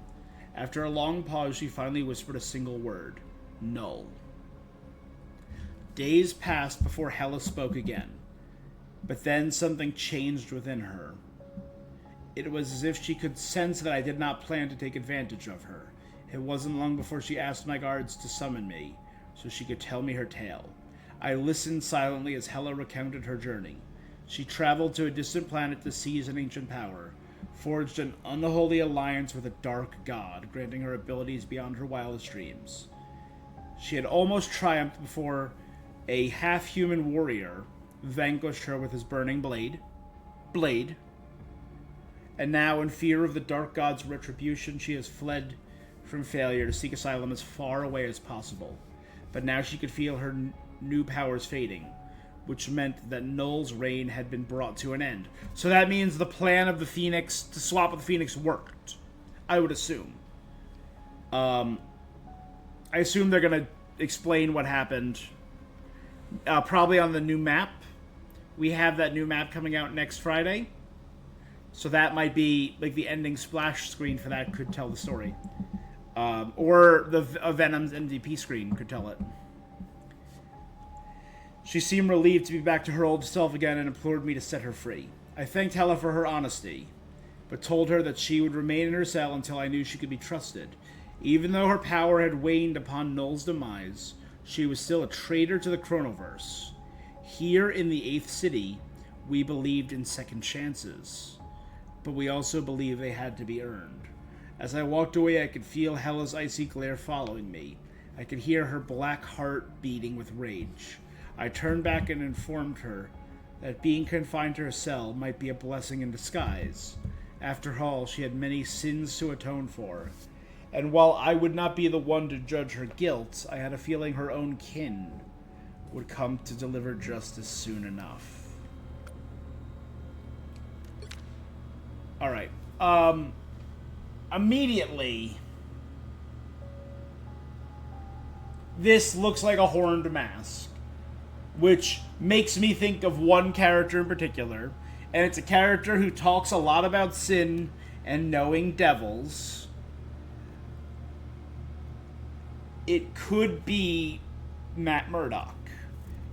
S1: After a long pause, she finally whispered a single word. Null. Days passed before Hela spoke again. But then something changed within her. It was as if she could sense that I did not plan to take advantage of her. It wasn't long before she asked my guards to summon me, so she could tell me her tale. I listened silently as Hela recounted her journey. She traveled to a distant planet to seize an ancient power, forged an unholy alliance with a dark god, granting her abilities beyond her wildest dreams. She had almost triumphed before a half-human warrior vanquished her with his burning blade. And now, in fear of the dark god's retribution, she has fled from failure to seek asylum as far away as possible. But now she could feel her new powers fading, which meant that Null's reign had been brought to an end. So that means the plan of the Phoenix, to swap with the Phoenix, worked. I would assume. I assume they're going to explain what happened. Probably on the new map. We have that new map coming out next Friday. So that might be, like, the ending splash screen for that could tell the story. Or the Venom's MVP screen could tell it. She seemed relieved to be back to her old self again and implored me to set her free. I thanked Hela for her honesty, but told her that she would remain in her cell until I knew she could be trusted. Even though her power had waned upon Null's demise, she was still a traitor to the Chronoverse. Here in the 8th city, we believed in second chances, but we also believed they had to be earned. As I walked away, I could feel Hela's icy glare following me. I could hear her black heart beating with rage. I turned back and informed her that being confined to her cell might be a blessing in disguise. After all, she had many sins to atone for. And while I would not be the one to judge her guilt, I had a feeling her own kin would come to deliver justice soon enough. Alright. Immediately, this looks like a horned mask, which makes me think of one character in particular, and it's a character who talks a lot about sin and knowing devils. It could be Matt Murdock,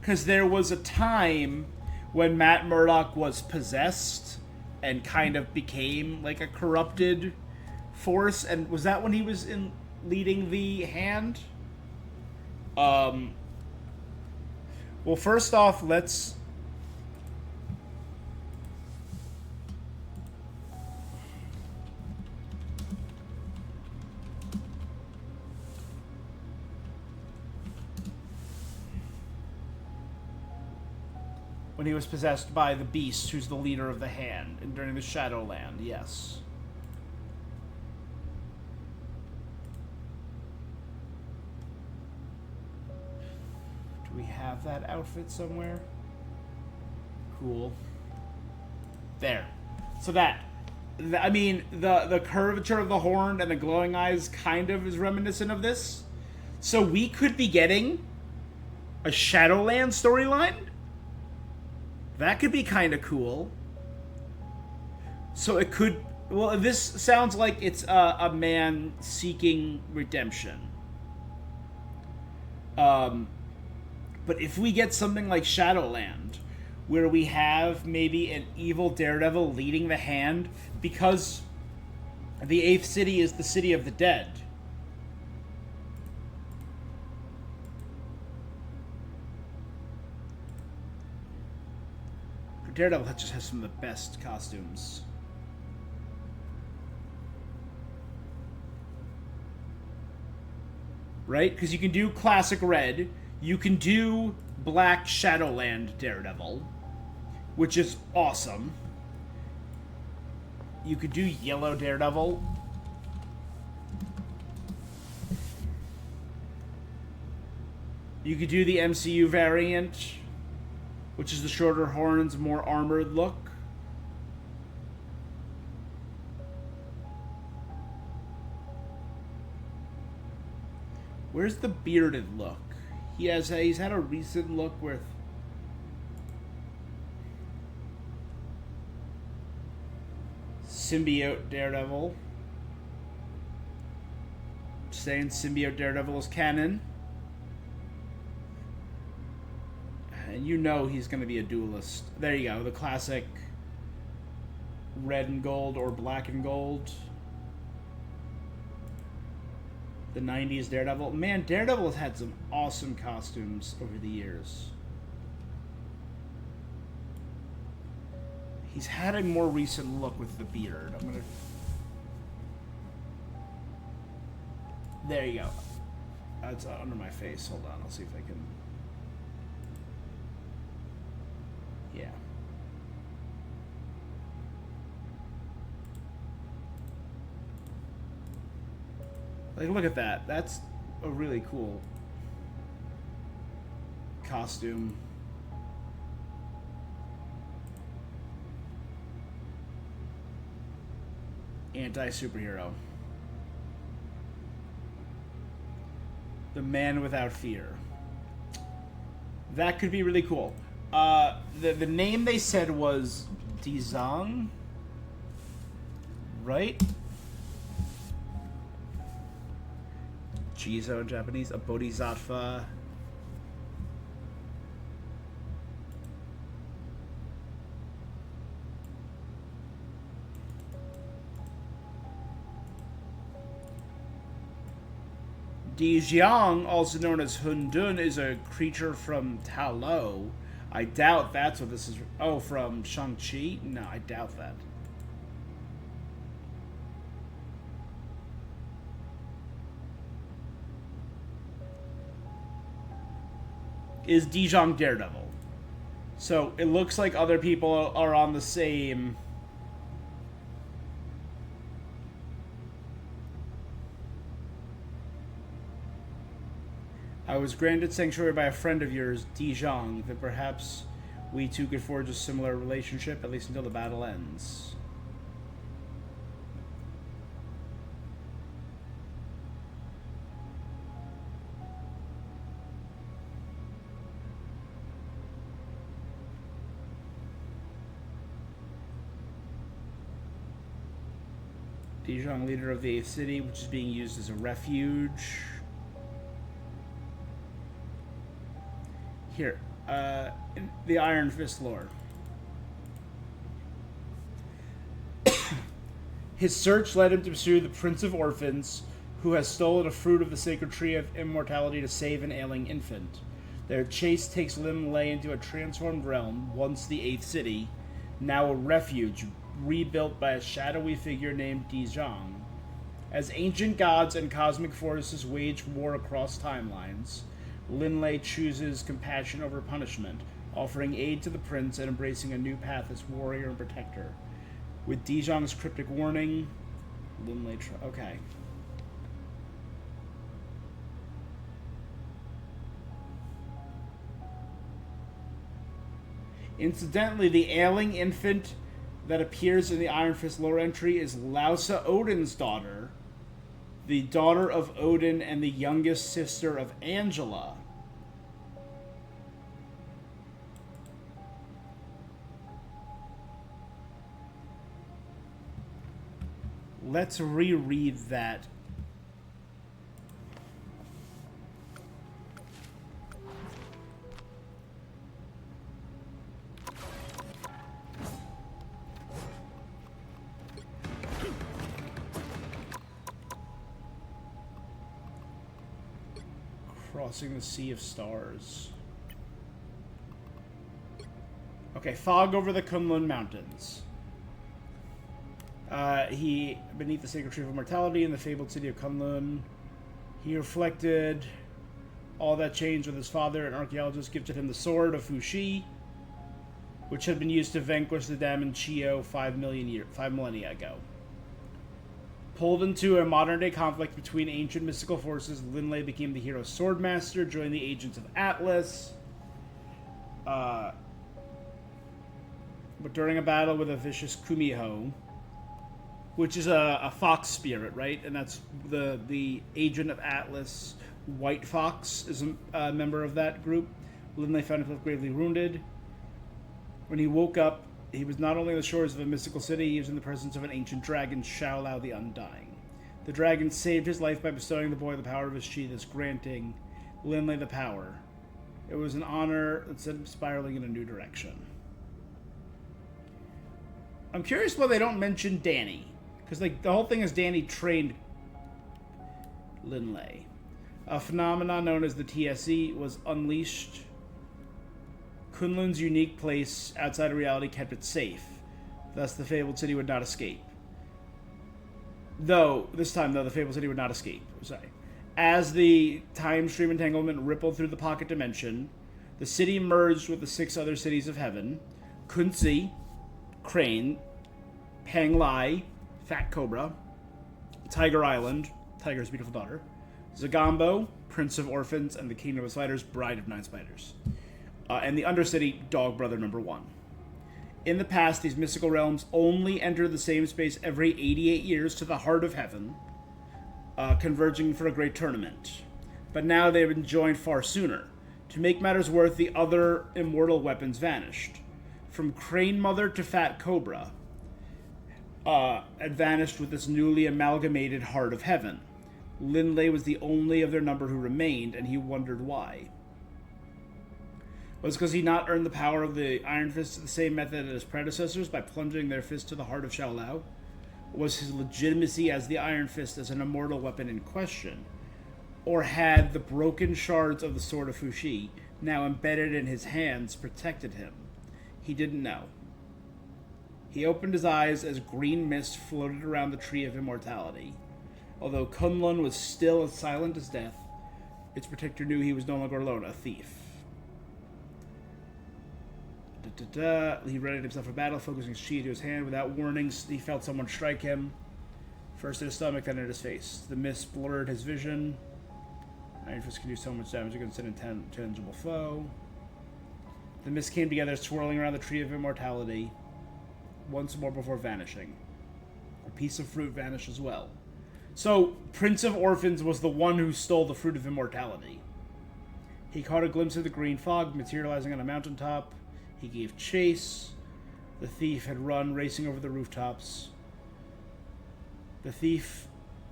S1: because there was a time when Matt Murdock was possessed and kind of became like a corrupted force, and was that when he was in leading the Hand? Well, first off, let's... when he was possessed by the beast, who's the leader of the Hand, and during the Shadowland, yes. Do we have that outfit somewhere? Cool. There. So I mean, the curvature of the horn and the glowing eyes kind of is reminiscent of this. So we could be getting a Shadowland storyline? That could be kind of cool. So it could... Well, this sounds like it's a man seeking redemption. But if we get something like Shadowland, where we have maybe an evil daredevil leading the Hand, because the 8th city is the city of the dead. Daredevil just has some of the best costumes. Right? Because you can do classic red. You can do black Shadowland Daredevil, which is awesome. You could do yellow Daredevil. You could do the MCU variant, which is the shorter horns, more armored look. Where's the bearded look? He's had a recent look with Symbiote Daredevil. Saying Symbiote Daredevil is canon. And you know he's going to be a duelist. There you go, the classic red and gold or black and gold. The 90s Daredevil. Man, Daredevil has had some awesome costumes over the years. He's had a more recent look with the beard. I'm gonna... There you go. That's under my face. Hold on, I'll see if I can... Yeah. Like, look at that. That's a really cool costume. Anti-superhero. The man without fear. That could be really cool. The name they said was Dizang, right? Jizo in Japanese, a bodhisattva. Dijiang, also known as Hundun, is a creature from Ta Lo. I doubt that's what this is. Oh, from Shang-Chi? No, I doubt that. Is Dijiang Daredevil. So it looks like other people are on the same... I was granted sanctuary by a friend of yours, Dijiang, that perhaps we two could forge a similar relationship, at least until the battle ends. Dijiang, leader of the 8th city, which is being used as a refuge. Here, in the Iron Fist lore. His search led him to pursue the Prince of Orphans, who has stolen a fruit of the sacred tree of immortality to save an ailing infant. Their chase takes Lim Lei into a transformed realm, once the 8th city, now a refuge, rebuilt by a shadowy figure named Dijiang. As ancient gods and cosmic forces wage war across timelines, Lin Lei chooses compassion over punishment, offering aid to the prince and embracing a new path as warrior and protector. With Dijong's cryptic warning, Linley... Okay. Incidentally, the ailing infant that appears in the Iron Fist lore entry is Lausa Odin's daughter, the daughter of Odin and the youngest sister of Angela. Let's reread that. Crossing the Sea of Stars. Okay, fog over the Kunlun Mountains. He, beneath the sacred tree of immortality in the fabled city of Kunlun, he reflected all that changed with his father. An archaeologist gifted him the sword of Fuxi, which had been used to vanquish the Daemon Chio 5 millennia ago. Pulled into a modern-day conflict between ancient mystical forces, Linley became the hero's swordmaster, joined the agents of Atlas. But during a battle with a vicious Kumiho, which is a fox spirit, right? And that's the agent of Atlas. White Fox is a member of that group. Linley found himself gravely wounded. When he woke up, he was not only on the shores of a mystical city, he was in the presence of an ancient dragon, Xiaolao the Undying. The dragon saved his life by bestowing the boy the power of his chi, thus granting Linley the power. It was an honor that sent him spiraling in a new direction. I'm curious why they don't mention Danny. Because like the whole thing is Danny trained Linley. A phenomenon known as the TSE was unleashed. Kunlun's unique place outside of reality kept it safe. Thus, the fabled city would not escape. This time, the fabled city would not escape. Sorry. As the time stream entanglement rippled through the pocket dimension, the city merged with the 6 other cities of heaven: Kunzi, Crane, Panglai, Fat Cobra, Tiger Island, Tiger's beautiful daughter, Zagambo, Prince of Orphans, and the Kingdom of Spiders, Bride of 9 Spiders. And the Undercity, Dog Brother number 1. In the past, these mystical realms only entered the same space every 88 years to the heart of heaven, converging for a great tournament. But now they have been joined far sooner. To make matters worse, the other immortal weapons vanished. From Crane Mother to Fat Cobra, had vanished with this newly amalgamated heart of heaven. Linley was the only of their number who remained, and he wondered why. Was it because he not earned the power of the Iron Fist the same method as his predecessors, by plunging their fist to the heart of Xiaolao? Was his legitimacy as the Iron Fist as an immortal weapon in question? Or had the broken shards of the Sword of Fuxi, now embedded in his hands, protected him? He didn't know. He opened his eyes as green mist floated around the Tree of Immortality. Although Kunlun was still as silent as death, its protector knew he was no longer alone, a thief. He readied himself for battle, focusing his chi into his hand. Without warning, he felt someone strike him. First at his stomach, then at his face. The mist blurred his vision. Iron Fist can do so much damage against an intangible foe. The mist came together, swirling around the Tree of Immortality, once more before vanishing. A piece of fruit vanished as well. So, Prince of Orphans was the one who stole the Fruit of Immortality. He caught a glimpse of the green fog materializing on a mountaintop. He gave chase. The thief had run, racing over the rooftops. The thief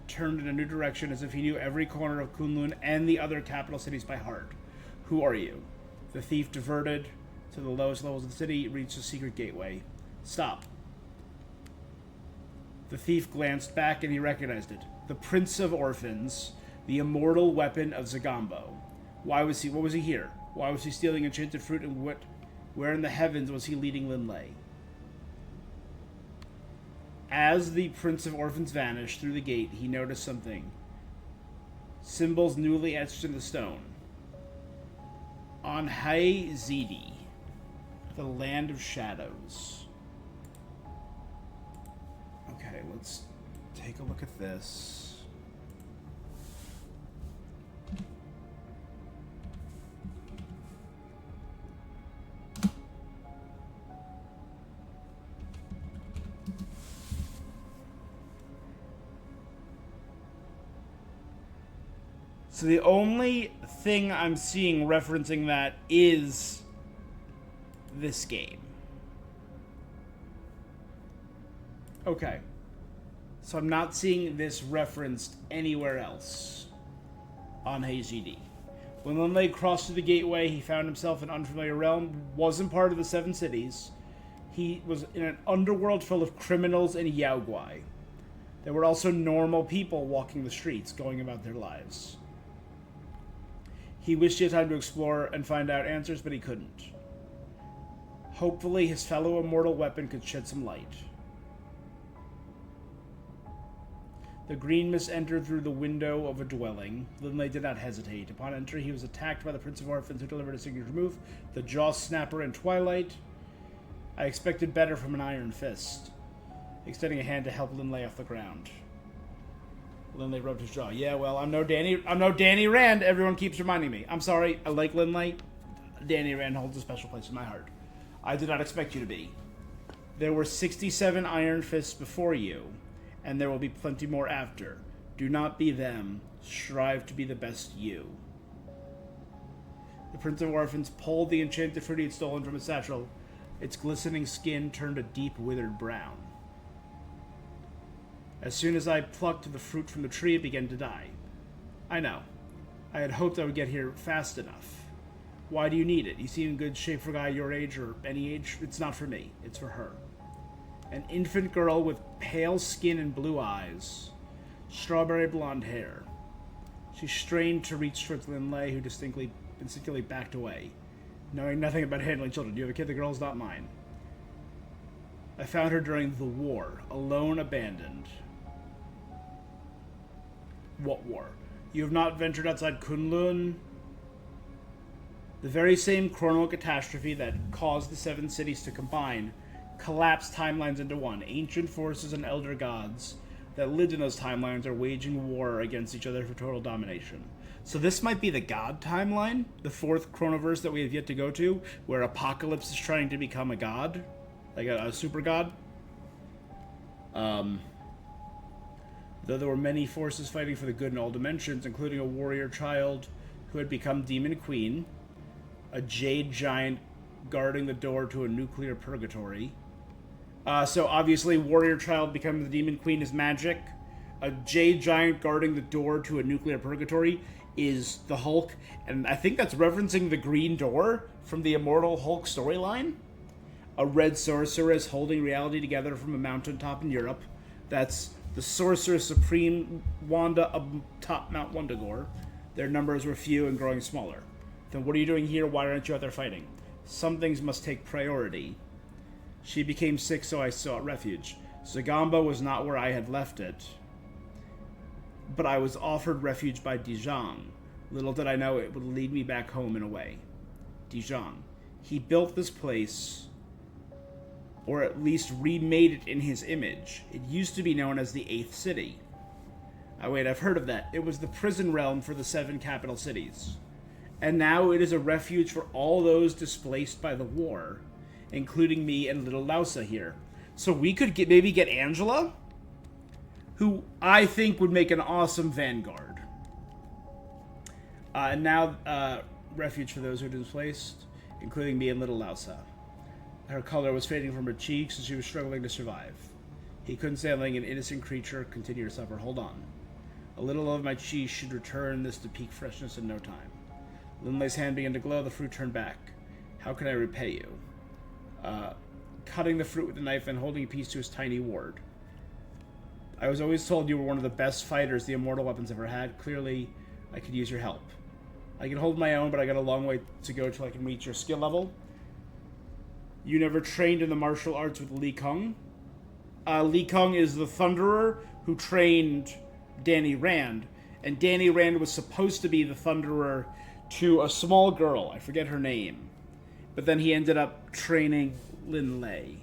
S1: turned in a new direction as if he knew every corner of Kunlun and the other capital cities by heart. Who are you? The thief diverted to the lowest levels of the city, reached a secret gateway. Stop. The thief glanced back and he recognized it. The Prince of Orphans, the immortal weapon of Zagambo. What was he here? Why was he stealing enchanted fruit, and where in the heavens was he leading Linley? As the Prince of Orphans vanished through the gate, he noticed something. Symbols newly etched in the stone. On Hai Zidi, The Land of Shadows. Okay, let's take a look at this. So the only thing I'm seeing referencing that is this game. Okay. So I'm not seeing this referenced anywhere else on HGD. When Linley crossed through the gateway, he found himself in an unfamiliar realm. Wasn't part of the Seven Cities. He was in an underworld full of criminals and Yaoguai. There were also normal people walking the streets, going about their lives. He wished he had time to explore and find out answers, but he couldn't. Hopefully, his fellow immortal weapon could shed some light. The green mist entered through the window of a dwelling. Linley did not hesitate. Upon entry, he was attacked by the Prince of Orphans, who delivered a signature move, the Jaw Snapper in Twilight. I expected better from an Iron Fist, extending a hand to help Linley off the ground. Linley rubbed his jaw. Yeah, well, I'm no Danny Rand. Everyone keeps reminding me. I'm sorry. I like Linley. Danny Rand holds a special place in my heart. I did not expect you to be. There were 67 Iron Fists before you, and there will be plenty more after. Do not be them. Strive to be the best you. The Prince of Orphans pulled the enchanted fruit he had stolen from his satchel. Its glistening skin turned a deep, withered brown. As soon as I plucked the fruit from the tree, it began to die. I know. I had hoped I would get here fast enough. Why do you need it? You seem in good shape for a guy your age or any age. It's not for me. It's for her. An infant girl with pale skin and blue eyes. Strawberry blonde hair. She strained to reach towards Linley, who instinctively backed away. Knowing nothing about handling children. You have a kid, the girl's not mine. I found her during the war. Alone, abandoned. What war? You have not ventured outside Kunlun? The very same chronal catastrophe that caused the Seven Cities to combine collapsed timelines into one. Ancient forces and elder gods that lived in those timelines are waging war against each other for total domination. So this might be the god timeline, the fourth chronoverse that we have yet to go to, where Apocalypse is trying to become a god, like a super god. Though there were many forces fighting for the good in all dimensions, including a warrior child who had become Demon Queen, a jade giant guarding the door to a nuclear purgatory. So obviously, warrior child becoming the Demon Queen is magic. A jade giant guarding the door to a nuclear purgatory is the Hulk, and I think that's referencing the Green Door from the Immortal Hulk storyline. A red sorceress holding reality together from a mountaintop in Europe. That's the Sorcerer Supreme Wanda atop Mount Wundagore. Their numbers were few and growing smaller. Then what are you doing here? Why aren't you out there fighting? Some things must take priority. She became sick, so I sought refuge. Zagamba was not where I had left it, but I was offered refuge by Dijon. Little did I know it would lead me back home in a way. Dijon. He built this place, or at least remade it in his image. It used to be known as the Eighth City. Wait, I've heard of that. It was the prison realm for the 7 capital cities. And now it is a refuge for all those displaced by the war, including me and little Lausa here. So we could maybe get Angela, who I think would make an awesome vanguard. And now, refuge for those who are displaced, including me and little Lausa. Her color was fading from her cheeks, and she was struggling to survive. He couldn't say letting an innocent creature continue to suffer. Hold on. A little of my chi should return this to peak freshness in no time. Linley's hand began to glow. The fruit turned back. How can I repay you? Cutting the fruit with a knife and holding a piece to his tiny ward. I was always told you were one of the best fighters the Immortal Weapons ever had. Clearly, I could use your help. I can hold my own, but I got a long way to go till I can reach your skill level. You never trained in the martial arts with Li Kung? Li Kung is the Thunderer who trained Danny Rand, and Danny Rand was supposed to be the Thunderer to a small girl. I forget her name. But then he ended up training Lin Lei.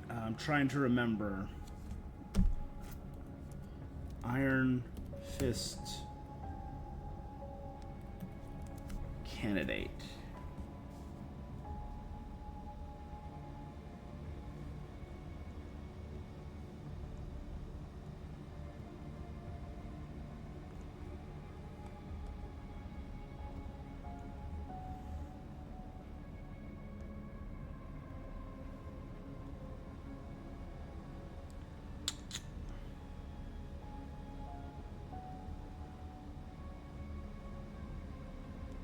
S1: I'm trying to remember. Iron Fist candidate.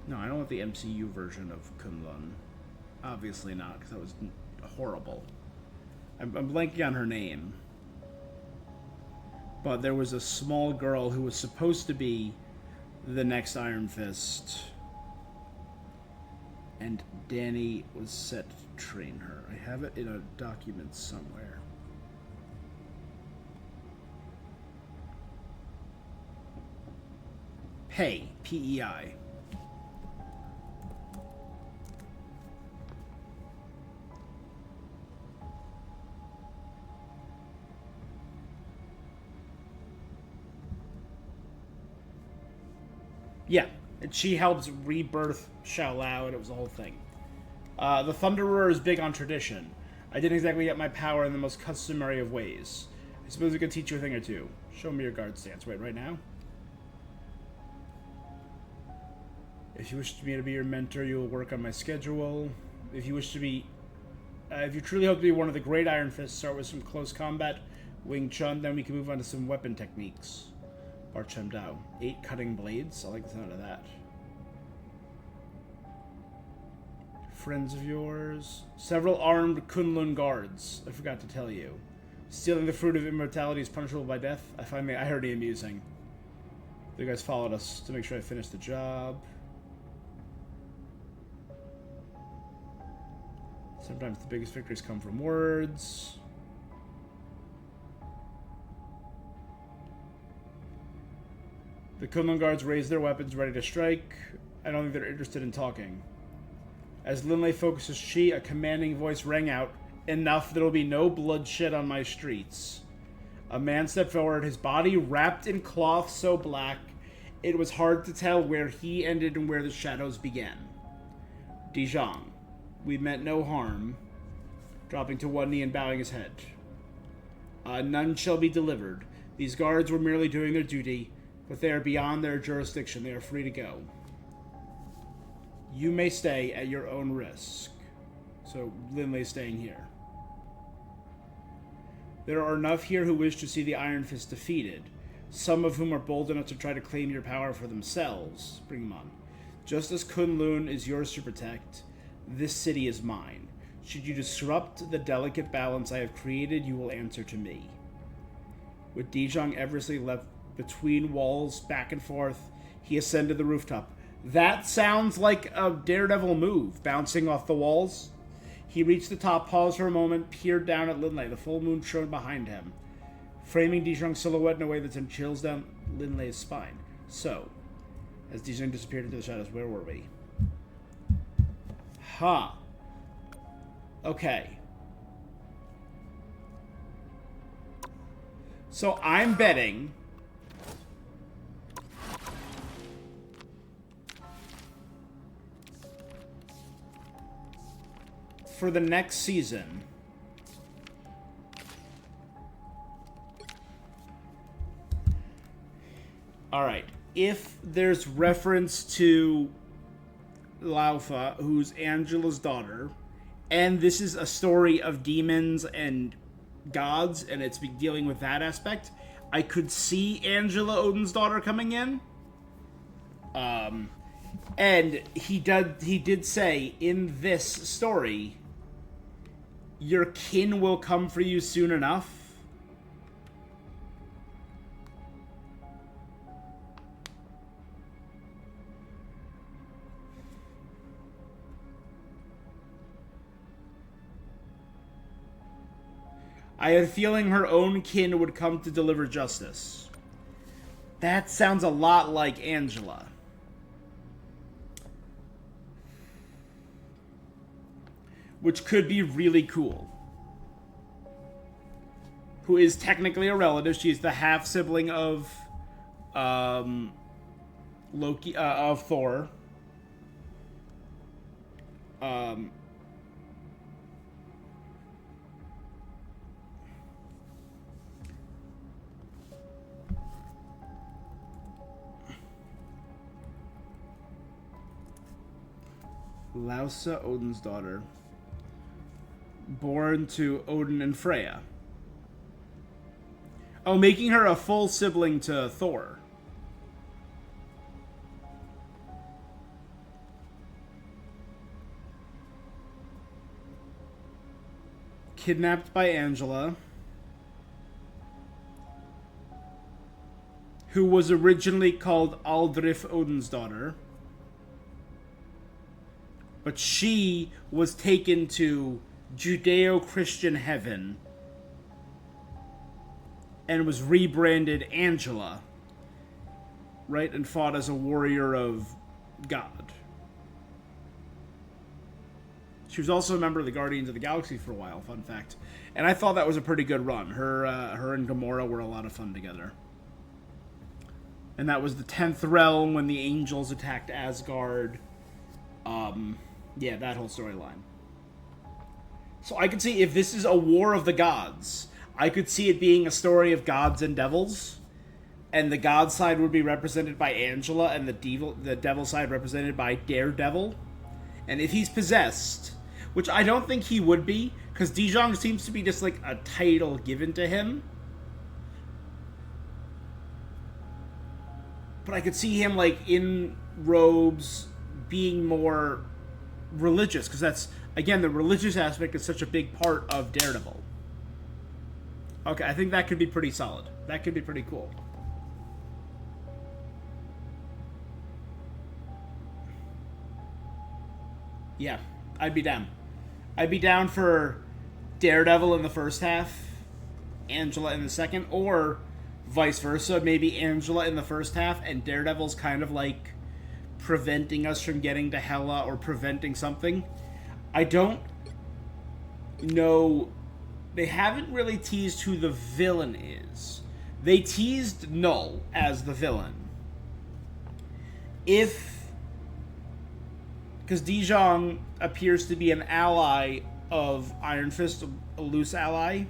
S1: No, I don't want the MCU version of Kunlun. Obviously not, because that was horrible. I'm blanking on her name. But there was a small girl who was supposed to be the next Iron Fist. And Danny was set to train her. I have it in a document somewhere. Pei, P-E-I. Yeah, and she helps rebirth Xiao and it was a whole thing. The Thunderer is big on tradition. I didn't exactly get my power in the most customary of ways. I suppose we could teach you a thing or two. Show me your guard stance. Wait, right now? If you wish me to be your mentor, you will work on my schedule. If you wish to be... if you truly hope to be one of the great Iron Fists, start with some close combat, Wing Chun, then we can move on to some weapon techniques. Barchem Dao. 8 cutting blades. I like the sound of that. Friends of yours. Several armed Kunlun guards. I forgot to tell you. Stealing the fruit of immortality is punishable by death. I find the irony amusing. You guys followed us to make sure I finished the job. Sometimes the biggest victories come from words. The Kunlun guards raise their weapons, ready to strike. I don't think they're interested in talking. As Lin Lei focuses chi, a commanding voice rang out. Enough, there'll be no bloodshed on my streets. A man stepped forward, his body wrapped in cloth so black, it was hard to tell where he ended and where the shadows began. Dijong, we meant no harm. Dropping to one knee and bowing his head. None shall be delivered. These guards were merely doing their duty, but they are beyond their jurisdiction. They are free to go. You may stay at your own risk. So, Lin Lei's staying here. There are enough here who wish to see the Iron Fist defeated, some of whom are bold enough to try to claim your power for themselves. Bring them on. Just as Kunlun is yours to protect, this city is mine. Should you disrupt the delicate balance I have created, you will answer to me. With Dijong eversly left between walls, back and forth, he ascended the rooftop. That sounds like a Daredevil move, bouncing off the walls. He reached the top, paused for a moment, peered down at Lin Lei. The full moon shone behind him, framing Dijong's silhouette in a way that sent chills down Lin Lei's spine. So, as Dijong disappeared into the shadows, where were we? Huh. Okay. So I'm betting for the next season, alright, if there's reference to Laufa, who's Angela's daughter, and this is a story of demons and gods, and it's dealing with that aspect, I could see Angela, Odin's daughter, coming in. And he did say in this story, your kin will come for you soon enough. I had a feeling her own kin would come to deliver justice. That sounds a lot like Angela. which could be really cool. Who is technically a relative. She's the half sibling of Loki, of Thor. Lausa, Odin's daughter. Born to Odin and Freya. Oh, making her a full sibling to Thor. Kidnapped by Angela. Who was originally called Aldrif, Odin's daughter. But she was taken to Judeo-Christian heaven and was rebranded Angela, right? And fought as a warrior of God. She was also a member of the Guardians of the Galaxy for a while, fun fact. And I thought that was a pretty good run. Her and Gamora were a lot of fun together. And that was the 10th realm when the angels attacked Asgard. Yeah, that whole storyline. So I could see if this is a war of the gods, I could see it being a story of gods and devils, and the god side would be represented by Angela, and the devil side represented by Daredevil. And if he's possessed, which I don't think he would be, because Dijong seems to be just like a title given to him. But I could see him like in robes, being more religious, because that's, again, the religious aspect is such a big part of Daredevil. Okay, I think that could be pretty solid. That could be pretty cool. Yeah, I'd be down. I'd be down for Daredevil in the first half, Angela in the second, or vice versa. Maybe Angela in the first half, and Daredevil's kind of like preventing us from getting to Hela or preventing something. I don't know. They haven't really teased who the villain is. They teased Null as the villain. Because Dijong appears to be an ally of Iron Fist, a loose ally.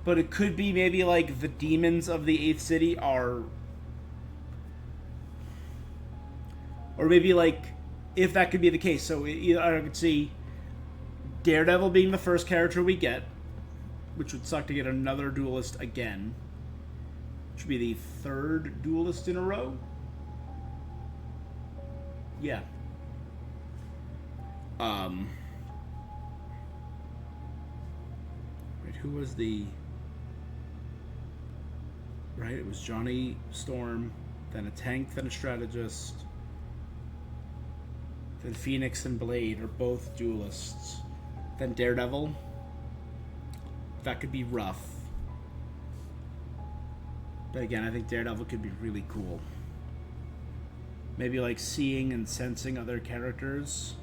S1: But it could be maybe like the demons of the 8th City are... Or maybe like, if that could be the case. So I could see Daredevil being the first character we get, which would suck to get another duelist again. Which would be the 3rd duelist in a row. Yeah. Wait, who was the... Right, it was Johnny Storm, then a tank, then a strategist, then Phoenix and Blade are both duelists, then Daredevil. That could be rough. But again, I think Daredevil could be really cool. Maybe like seeing and sensing other characters.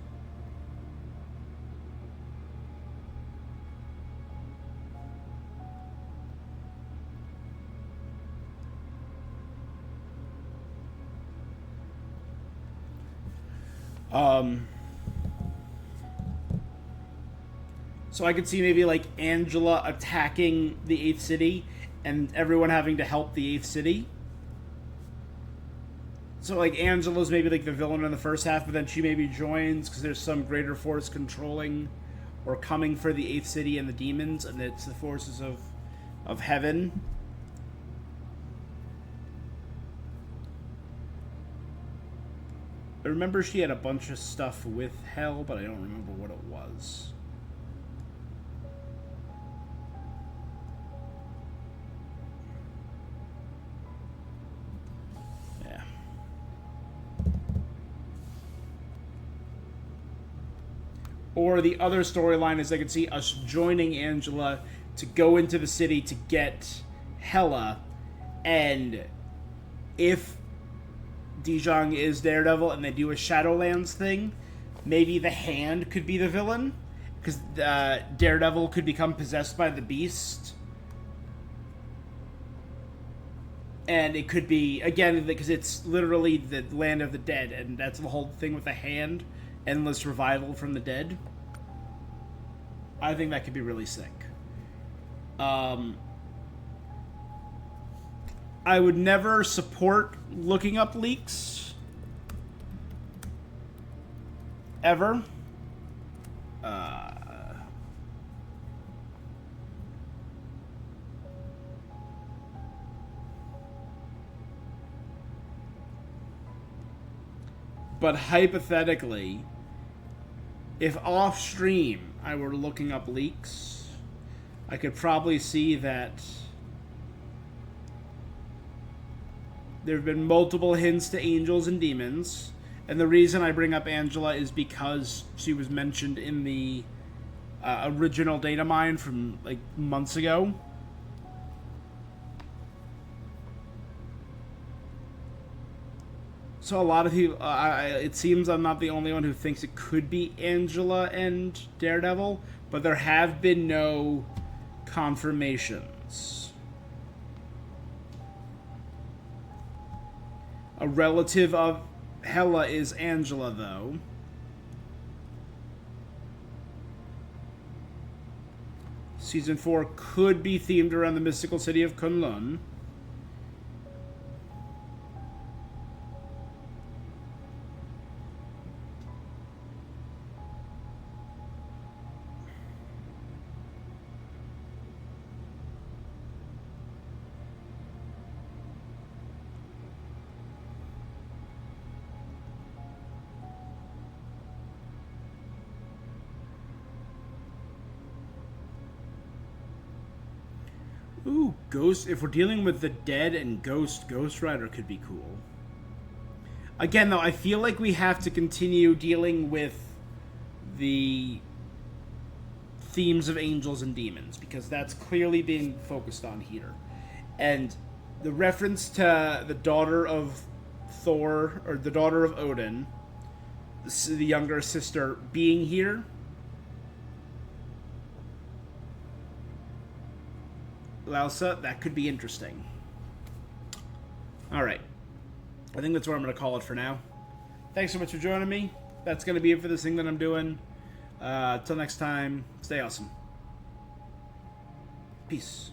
S1: So I could see maybe like Angela attacking the 8th City and everyone having to help the 8th City. So like Angela's maybe like the villain in the first half, but then she maybe joins because there's some greater force controlling or coming for the 8th City and the demons, and it's the forces of heaven. I remember she had a bunch of stuff with Hell, but I don't remember what it was. Yeah. Or the other storyline is I could see us joining Angela to go into the city to get Hela, and if Dijong is Daredevil and they do a Shadowlands thing, maybe the Hand could be the villain, because Daredevil could become possessed by the Beast. And it could be, again, because it's literally the land of the dead, and that's the whole thing with the hand, endless revival from the dead. I think that could be really sick. I would never support looking up leaks. Ever. But hypothetically, if off stream I were looking up leaks, I could probably see that there have been multiple hints to angels and demons. And the reason I bring up Angela is because she was mentioned in the original data mine from like months ago. So a lot of people, it seems I'm not the only one who thinks it could be Angela and Daredevil, but there have been no confirmations. A relative of Hela is Angela, though. Season 4 could be themed around the mystical city of Kunlun. Ooh, Ghost. If we're dealing with the dead and Ghost Rider could be cool. Again, though, I feel like we have to continue dealing with the themes of angels and demons, because that's clearly being focused on here. And the reference to the daughter of Thor, or the daughter of Odin, the younger sister, being here, Lausa, that could be interesting. Alright. I think that's where I'm going to call it for now. Thanks so much for joining me. That's going to be it for this thing that I'm doing. Till next time, stay awesome. Peace.